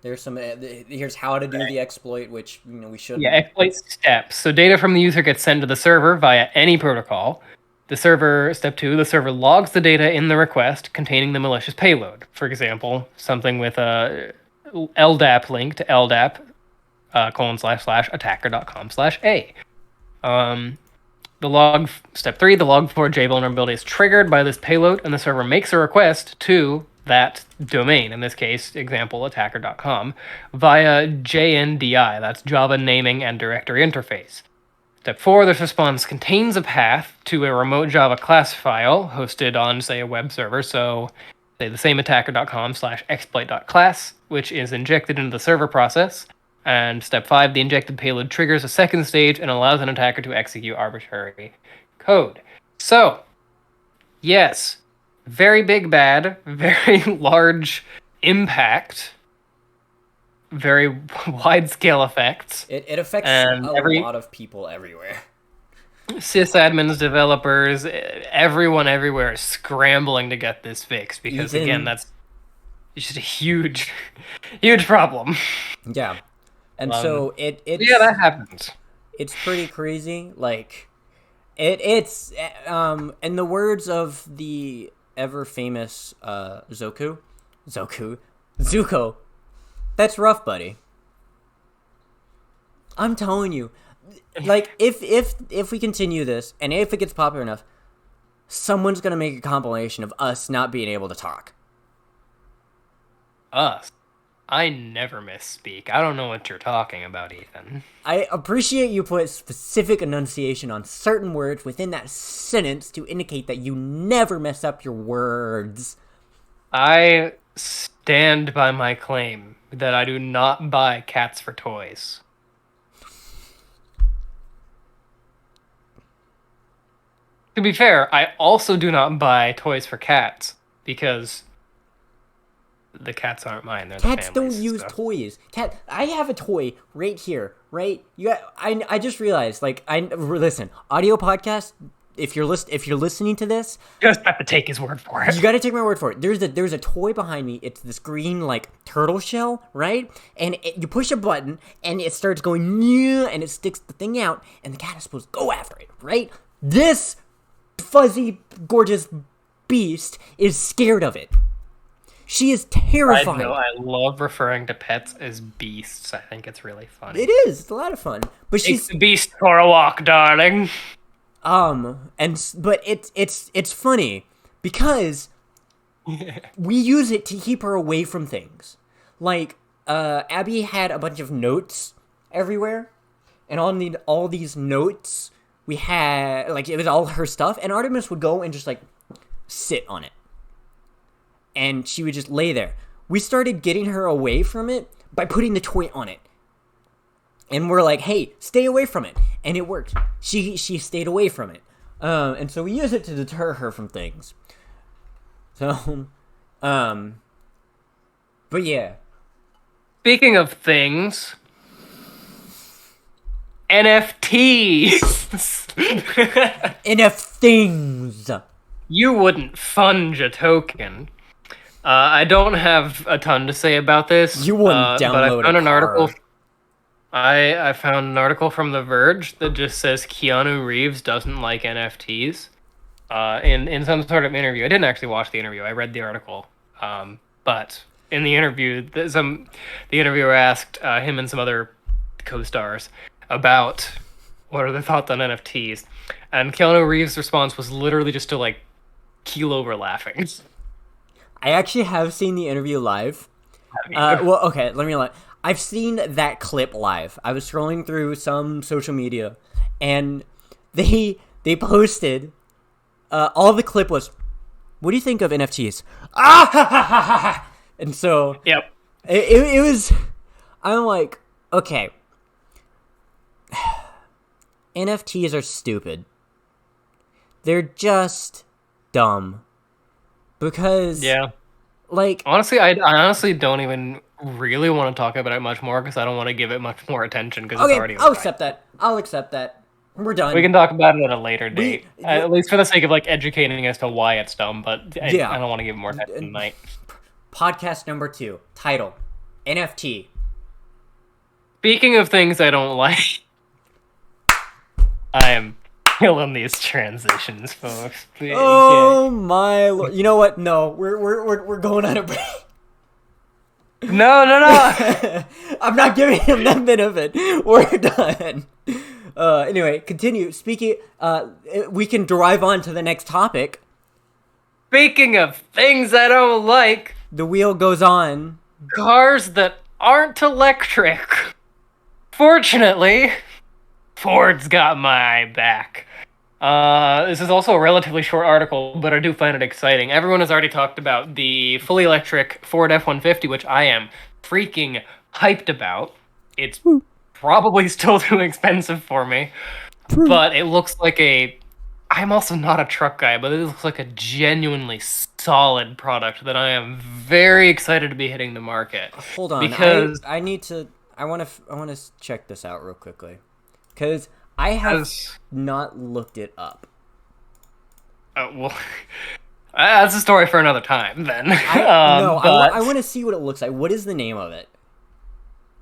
There's some. Here's how to do the exploit, which we should. Yeah, exploit steps. So data from the user gets sent to the server via any protocol. Step 2, the server logs the data in the request containing the malicious payload. For example, something with a LDAP link to LDAP / attacker.com/a. Step 3, the log4j vulnerability is triggered by this payload, and the server makes a request to that domain, in this case, example, attacker.com, via JNDI, that's Java Naming and Directory Interface. Step 4, this response contains a path to a remote Java class file hosted on, say, a web server, so say the same attacker.com/exploit.class, which is injected into the server process. And step 5, the injected payload triggers a second stage and allows an attacker to execute arbitrary code. So, yes, very big bad, very large impact, very wide-scale effects. It affects a lot of people everywhere. Sysadmins, developers, everyone everywhere is scrambling to get this fixed because, again, that's just a huge, huge problem. Yeah. And so it's... Yeah, that happens. It's pretty crazy. Like, it's... in the words of the ever-famous Zuko, that's rough, buddy. I'm telling you. Like, if we continue this, and if it gets popular enough, someone's going to make a compilation of us not being able to talk. Us? I never misspeak. I don't know what you're talking about, Ethan. I appreciate you put specific enunciation on certain words within that sentence to indicate that you never mess up your words. I stand by my claim that I do not buy cats for toys. To be fair, I also do not buy toys for cats because the cats aren't mine. They're Cats the don't family's, use so. toys. I have a toy right here, right? I just realized, like, listen, audio podcast. If you're listening to this, Just have to take his word for it. you got to take my word for it. There's a toy behind me. It's this green like turtle shell, right? And you push a button, and it starts going, yeah, and it sticks the thing out, and the cat is supposed to go after it, right? This fuzzy, gorgeous beast is scared of it. She is terrified. I know. I love referring to pets as beasts. I think it's really funny. It is. It's a lot of fun. But Take she's the beast for a walk, darling. but it's funny because we use it to keep her away from things. Like Abby had a bunch of notes everywhere, and on all these notes we had, like, it was all her stuff, and Artemis would go and just like sit on it, and she would just lay there. We started getting her away from it by putting the toy on it. And we're like, hey, stay away from it. And it worked. She stayed away from it. And so we use it to deter her from things. So, but yeah. Speaking of things, NFTs. NF things. You wouldn't funge a token. I don't have a ton to say about this. You wouldn't but I download found a an car. article. I found an article from The Verge that just says Keanu Reeves doesn't like NFTs. In some sort of interview, I didn't actually watch the interview. I read the article. But in the interview, the interviewer asked him and some other co-stars about what are their thoughts on NFTs, and Keanu Reeves' response was literally just to like keel over laughing. I actually have seen the interview live. Well, okay, let me lie. I've seen that clip live. I was scrolling through some social media, and they posted. All the clip was, "What do you think of NFTs?" Ah, ha, ha, ha, ha. And so, Yep. it was. I'm like, okay, NFTs are stupid. They're just dumb because Yeah. like, Honestly, I honestly don't even really want to talk about it much more because I don't want to give it much more attention because it's already okay, I'll over. accept that. I'll accept that. We're done. We can talk about it at a later date, at least for the sake of like educating as to why it's dumb. But I don't want to give it more attention tonight. Podcast number 2, title, NFT. Speaking of things I don't like, I am killing these transitions, folks. Oh my lord! You know what? No, we're going on a break. No. I'm not giving him that benefit. We're done. Anyway, continue. Speaking, we can drive on to the next topic. Speaking of things I don't like, The wheel goes on. cars that aren't electric. Fortunately, Ford's got my back. This is also a relatively short article, but I do find it exciting. Everyone has already talked about the fully electric Ford F-150, which I am freaking hyped about. It's probably still too expensive for me, but it looks like I'm also not a truck guy, but it looks like a genuinely solid product that I am very excited to be hitting the market. Hold on, because I need to. I want to check this out real quickly, because I have not looked it up. Well, that's a story for another time. Then I want to see what it looks like. What is the name of it?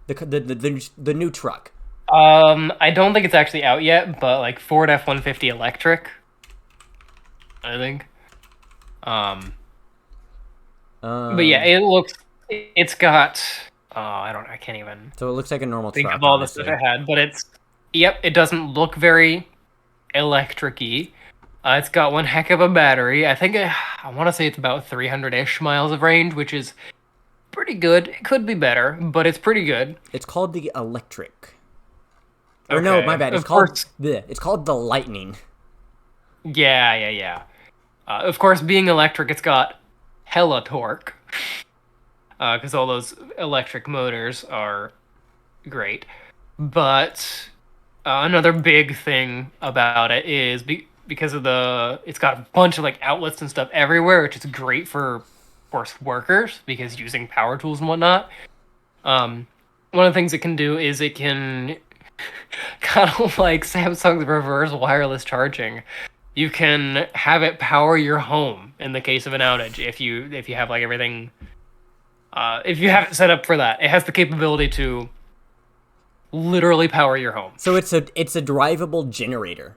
The new truck. I don't think it's actually out yet, but like Ford F-150 electric, I think. But yeah, it's got. I can't even So it looks like a normal think truck. of all the stuff it had, but it doesn't look very electric-y. It's got one heck of a battery. I think I want to say it's about 300-ish miles of range, which is pretty good. It could be better, but it's pretty good. It's called the Electric. Or no, Okay. my bad. It's called the Lightning. Yeah. Of course, being electric, it's got hella torque. because all those electric motors are great. But another big thing about it is because of it's got a bunch of like outlets and stuff everywhere, which is great for, of course, workers because using power tools and whatnot. One of the things it can do is it can kind of like Samsung's reverse wireless charging. You can have it power your home in the case of an outage if you have like everything. If you have it set up for that, it has the capability to literally power your home. So it's a drivable generator.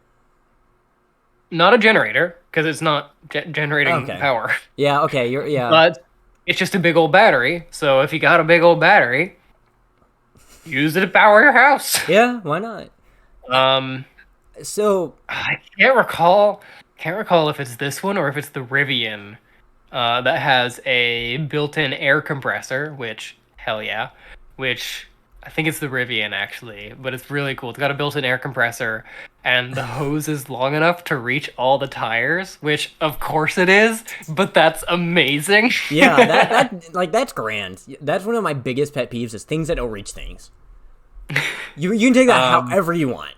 Not a generator because it's not generating Okay. power, Yeah. Okay. Yeah. but it's just a big old battery. So if you got a big old battery, use it to power your house. Yeah. Why not? Um, So I can't recall. Can't recall if it's this one or if it's the Rivian that has a built-in air compressor. Which hell yeah, which I think it's the Rivian actually, but it's really cool. It's got a built-in air compressor, and the hose is long enough to reach all the tires. Which of course it is, but that's amazing. yeah, that like that's grand. That's one of my biggest pet peeves is things that don't reach things. You can take that however you want.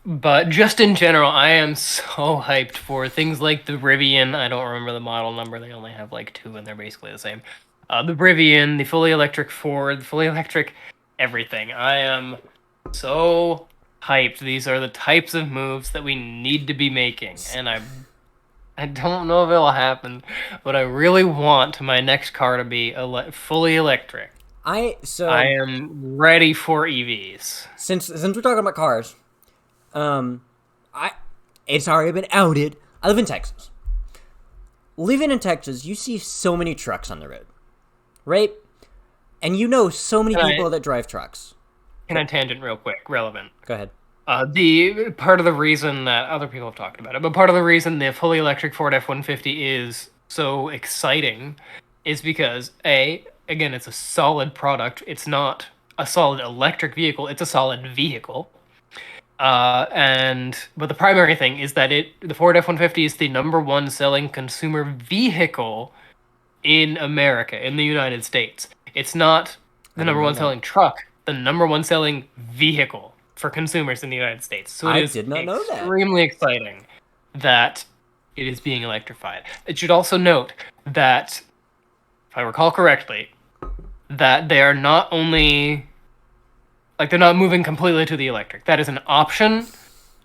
But just in general, I am so hyped for things like the Rivian. I don't remember the model number. They only have like two, and they're basically the same. The Rivian, the fully electric Ford, fully electric everything. I am so hyped. These are the types of moves that we need to be making, and I don't know if it'll happen, but I really want my next car to be fully electric. I am ready for EVs. Since we're talking about cars, I it's already been outed. I live in Texas. Living in Texas, you see so many trucks on the road, right? And you know so many people that drive trucks. Can I tangent real quick? Relevant. Go ahead. The part of the reason that other people have talked about it, but part of the reason the fully electric Ford F-150 is so exciting is because again, it's a solid product. It's not a solid electric vehicle. It's a solid vehicle. But the primary thing is that the Ford F-150 is the number one selling consumer vehicle in America, in the United States. It's not the number one selling truck, the number one selling vehicle for consumers in the United States. So it is extremely exciting that it is being electrified. It should also note that, if I recall correctly, that they are not only... like, they're not moving completely to the electric. That is an option,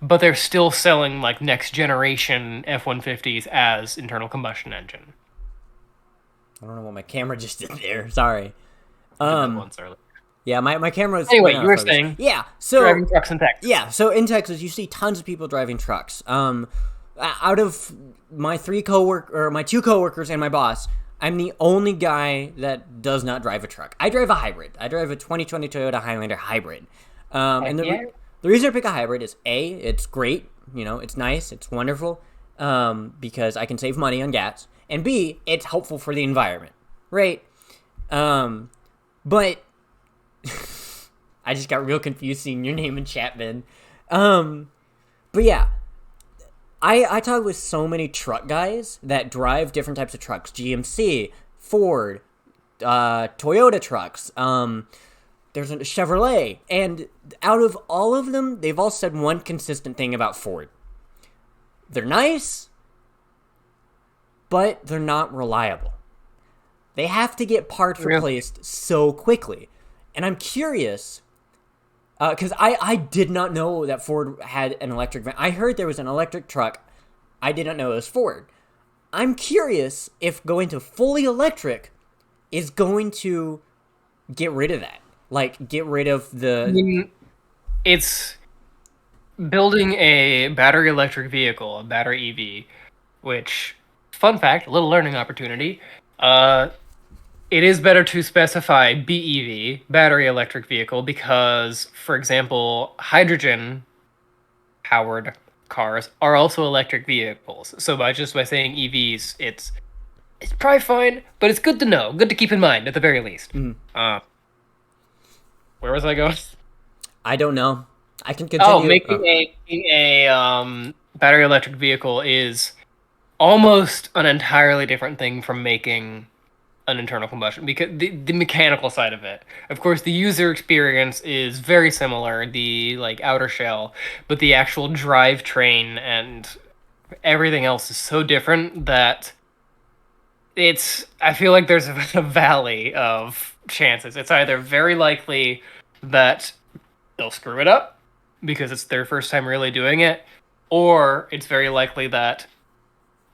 but they're still selling, like, next-generation F-150s as internal combustion engine. I don't know what my camera just did there. Sorry. Once earlier. Yeah, my camera was... Anyway, you were saying... Yeah, so... driving trucks in Texas. Yeah, so in Texas, you see tons of people driving trucks. Out of my two coworkers and my boss... I'm the only guy that does not drive a truck. I drive a hybrid. I drive a 2020 Toyota Highlander hybrid. And the reason I pick a hybrid is it's great. You know, it's nice. It's wonderful. Because I can save money on gas. And B, it's helpful for the environment. Right? But I just got real confused seeing your name in chat, Ben. But yeah. I talk with so many truck guys that drive different types of trucks. GMC, Ford, Toyota trucks. There's a Chevrolet. And out of all of them, they've all said one consistent thing about Ford. They're nice, but they're not reliable. They have to get parts replaced so quickly. And I'm curious... because I did not know that Ford had an electric van. I heard there was an electric truck. I did not know it was Ford. I'm curious if going to fully electric is going to get rid of that. Like, get rid of the... It's building a battery electric vehicle, a battery EV, which, fun fact, a little learning opportunity, it is better to specify BEV, battery electric vehicle, because, for example, hydrogen-powered cars are also electric vehicles. So by saying EVs, it's probably fine, but it's good to know, good to keep in mind, at the very least. Mm-hmm. Where was I going? I don't know. I can continue. Making a battery electric vehicle is almost an entirely different thing from making an internal combustion because the mechanical side of it. Of course, the user experience is very similar, the like outer shell, but the actual drivetrain and everything else is so different that I feel like there's a valley of chances. It's either very likely that they'll screw it up because it's their first time really doing it, or it's very likely that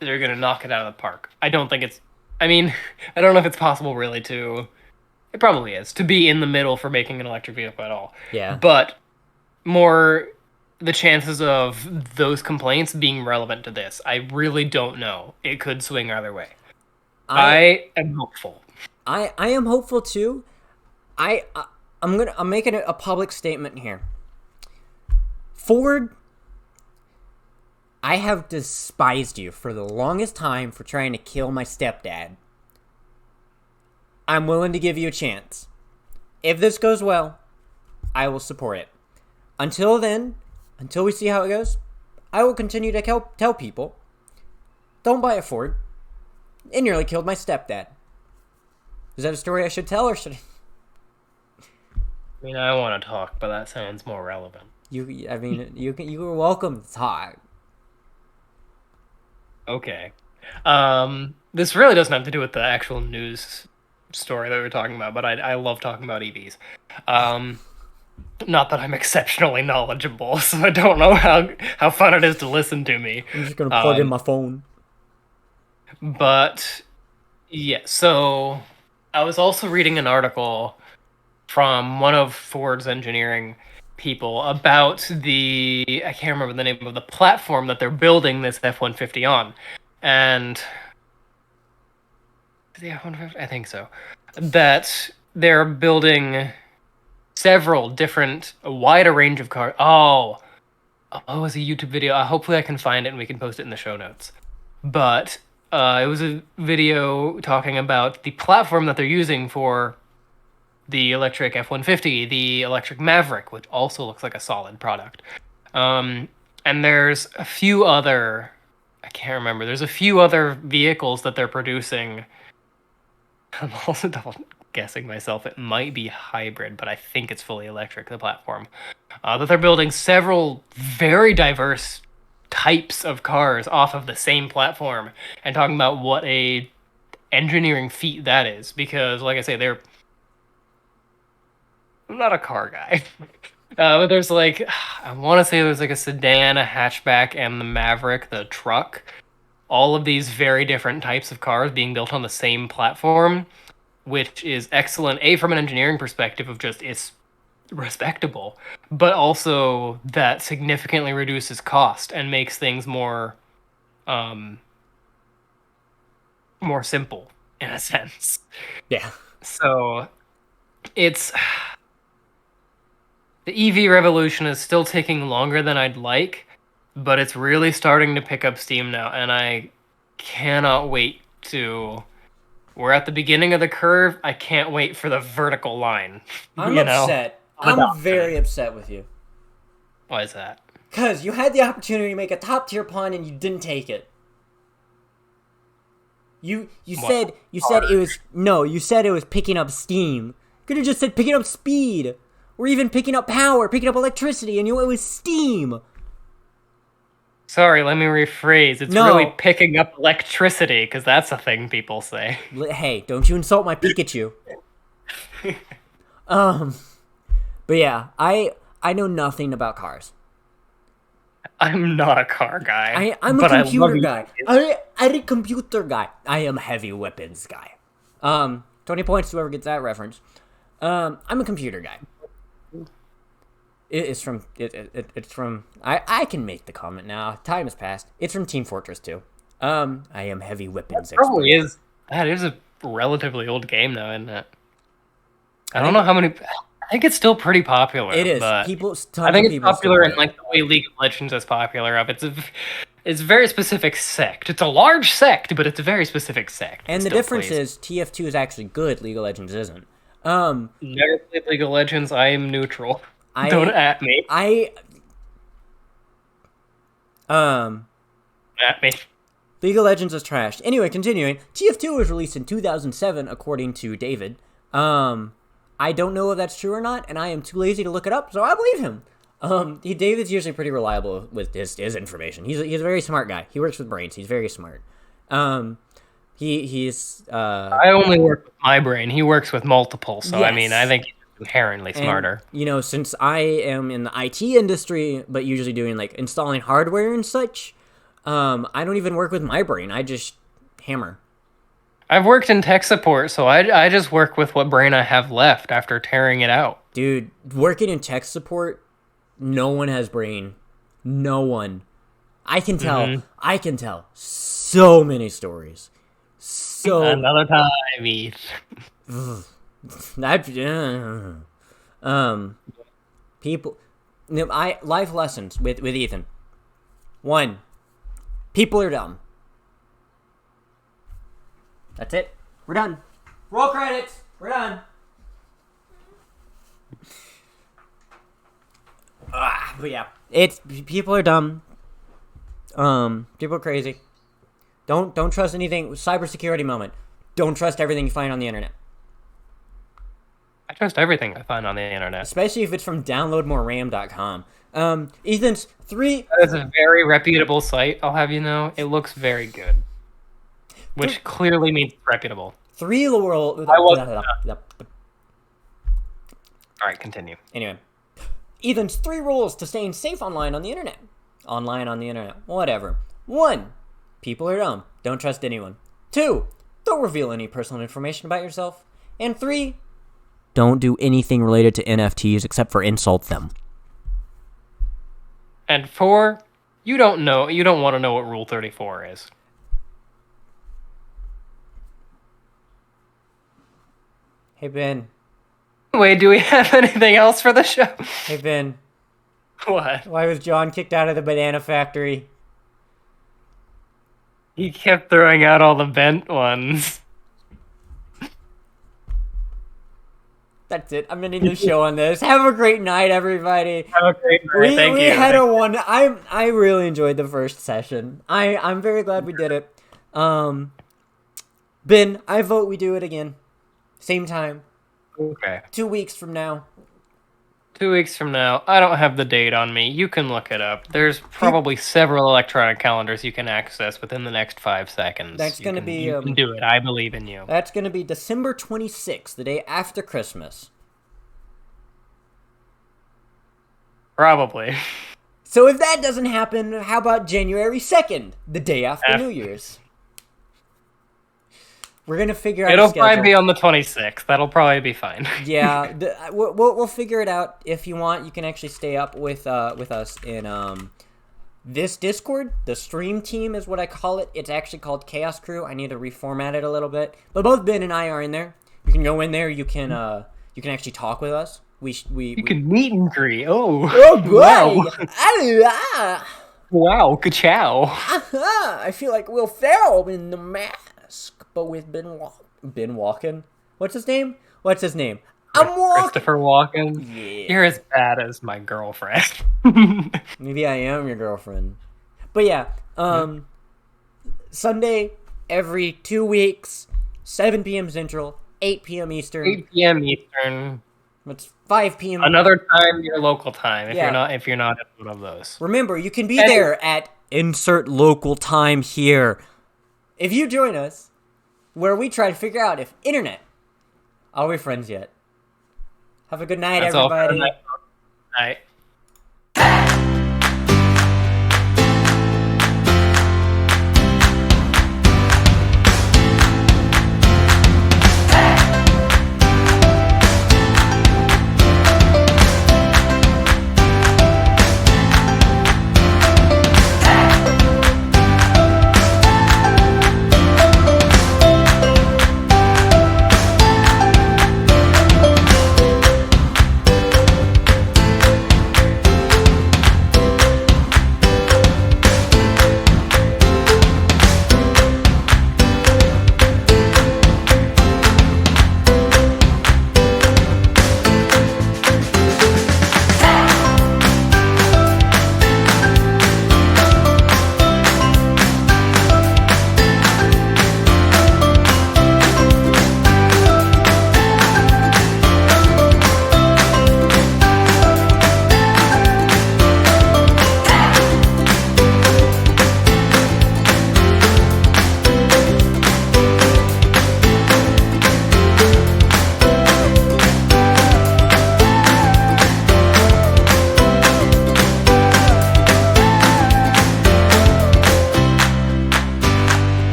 they're going to knock it out of the park. I don't think it's I mean, I don't know if it's possible really to it probably is to be in the middle for making an electric vehicle at all. Yeah. But more the chances of those complaints being relevant to this, I really don't know. It could swing either way. I am hopeful. I am hopeful too. I'm making a public statement here. Ford, I have despised you for the longest time for trying to kill my stepdad. I'm willing to give you a chance. If this goes well, I will support it. Until then, until we see how it goes, I will continue to tell people, don't buy a Ford. It nearly killed my stepdad. Is that a story I should tell, or should I? I mean, I want to talk, but that sounds more relevant. You're welcome to talk. Okay. This really doesn't have to do with the actual news story that we're talking about, but I love talking about EVs. Not that I'm exceptionally knowledgeable, so I don't know how fun it is to listen to me. I'm just gonna plug in my phone. But yeah, so I was also reading an article from one of Ford's engineering people about I can't remember the name of the platform that they're building this F-150 on. And the F-150, I think so. That they're building a wider range of cars. Oh, it was a YouTube video. Hopefully I can find it and we can post it in the show notes. But it was a video talking about the platform that they're using for the electric F-150, the electric Maverick, which also looks like a solid product. And there's a few other, I can't remember, there's a few other vehicles that they're producing. I'm also double guessing myself. It might be hybrid, but I think it's fully electric, the platform. That they're building several very diverse types of cars off of the same platform and talking about what a engineering feat that is. Because, like I say, I'm not a car guy. But there's I want to say there's a sedan, a hatchback, and the Maverick, the truck. All of these very different types of cars being built on the same platform, which is excellent, from an engineering perspective of just it's respectable, but also that significantly reduces cost and makes things more simple in a sense. Yeah. So it's the EV revolution is still taking longer than I'd like, but it's really starting to pick up steam now, and I cannot wait we're at the beginning of the curve. I can't wait for the vertical line. I'm upset. I'm very upset with you. Why is that? Because you had the opportunity to make a top tier pun and you didn't take it. You said it was picking up steam. You could have just said picking up speed, or even picking up power, picking up electricity, and it was steam. Sorry, let me rephrase. It's really picking up electricity, because that's a thing people say. Hey, don't you insult my Pikachu. But yeah, I know nothing about cars. I'm not a car guy. I'm a computer guy. I'm a computer guy. I am heavy weapons guy. 20 points to whoever gets that reference. I'm a computer guy. It's from I can make the comment now. Time has passed. It's from Team Fortress 2. I am heavy weapons expert. Probably is. That is a relatively old game though, isn't it? I don't know how many. I think it's still pretty popular. It is. But I think it's popular in the way League of Legends is popular. It's a very specific sect. It's a large sect, but it's a very specific sect. And the difference is TF2 is actually good. League of Legends isn't. Never played League of Legends. I am neutral. Don't at me. At me. League of Legends is trashed. Anyway, continuing. TF2 was released in 2007, according to David. I don't know if that's true or not, and I am too lazy to look it up, so I believe him. David's usually pretty reliable with his information. He's a very smart guy. He works with brains. He's very smart. He's I only work with my brain. He works with multiple, so yes. I mean, I think he's inherently smarter. And, since I am in the IT industry, but usually doing like installing hardware and such, I don't even work with my brain. I just hammer. I've worked in tech support, so I just work with what brain I have left after tearing it out. Dude, working in tech support, no one has brain. No one. I can tell. Mm-hmm. I can tell so many stories. So another time, Heath. People. Life lessons with Ethan. 1. People are dumb. That's it. We're done. Roll credits. We're done. But yeah, people are dumb. People are crazy. Don't trust anything. Cybersecurity moment. Don't trust everything you find on the internet. I trust everything I find on the internet, especially if it's from downloadmoreram.com. Ethan's 3. That is a very reputable site. I'll have you know, it looks very good, which clearly means reputable. 3 Laurel. All right, continue. Anyway, Ethan's 3 rules to staying safe online on the internet. Whatever. 1. People are dumb. Don't trust anyone. 2. Don't reveal any personal information about yourself. And 3. Don't do anything related to NFTs except for insult them. And 4. You don't want to know what Rule 34 is. Hey, Ben. Anyway, do we have anything else for the show? Hey, Ben. What? Why was John kicked out of the banana factory? He kept throwing out all the bent ones. That's it. I'm ending the show on this. Have a great night, everybody. Have a great night. Thank you. I really enjoyed the first session. I'm very glad we did it. Ben, I vote we do it again. Same time. Okay. 2 weeks from now. 2 weeks from now. I don't have the date on me. You can look it up. There's probably several electronic calendars you can access within the next 5 seconds. That's going to be... You can do it. I believe in you. That's going to be December 26th, the day after Christmas. Probably. So if that doesn't happen, how about January 2nd, the day after New Year's? We're going to figure out It'll probably be on the 26th. That'll probably be fine. Yeah, we'll figure it out. If you want, you can actually stay up with us in this Discord. The stream team is what I call it. It's actually called Chaos Crew. I need to reformat it a little bit. But both Ben and I are in there. You can go in there. You can actually talk with us. We can meet and greet. Oh boy! Wow, ka-chow. I feel like Will Ferrell in The Mask, but with Ben Walken. What's his name? I'm Walken. Christopher Walken. Yeah. You're as bad as my girlfriend. Maybe I am your girlfriend. But yeah, Sunday every 2 weeks, 7 p.m. Central, 8 p.m. Eastern. 8 p.m. Eastern. It's 5 p.m. Another time, your local time. If Yeah. you're not at one of those. Remember, you can be there at insert local time here. If you join us, where we try to figure out if internet, are we friends yet? Have a good night, That's all for everybody. tonight. Night.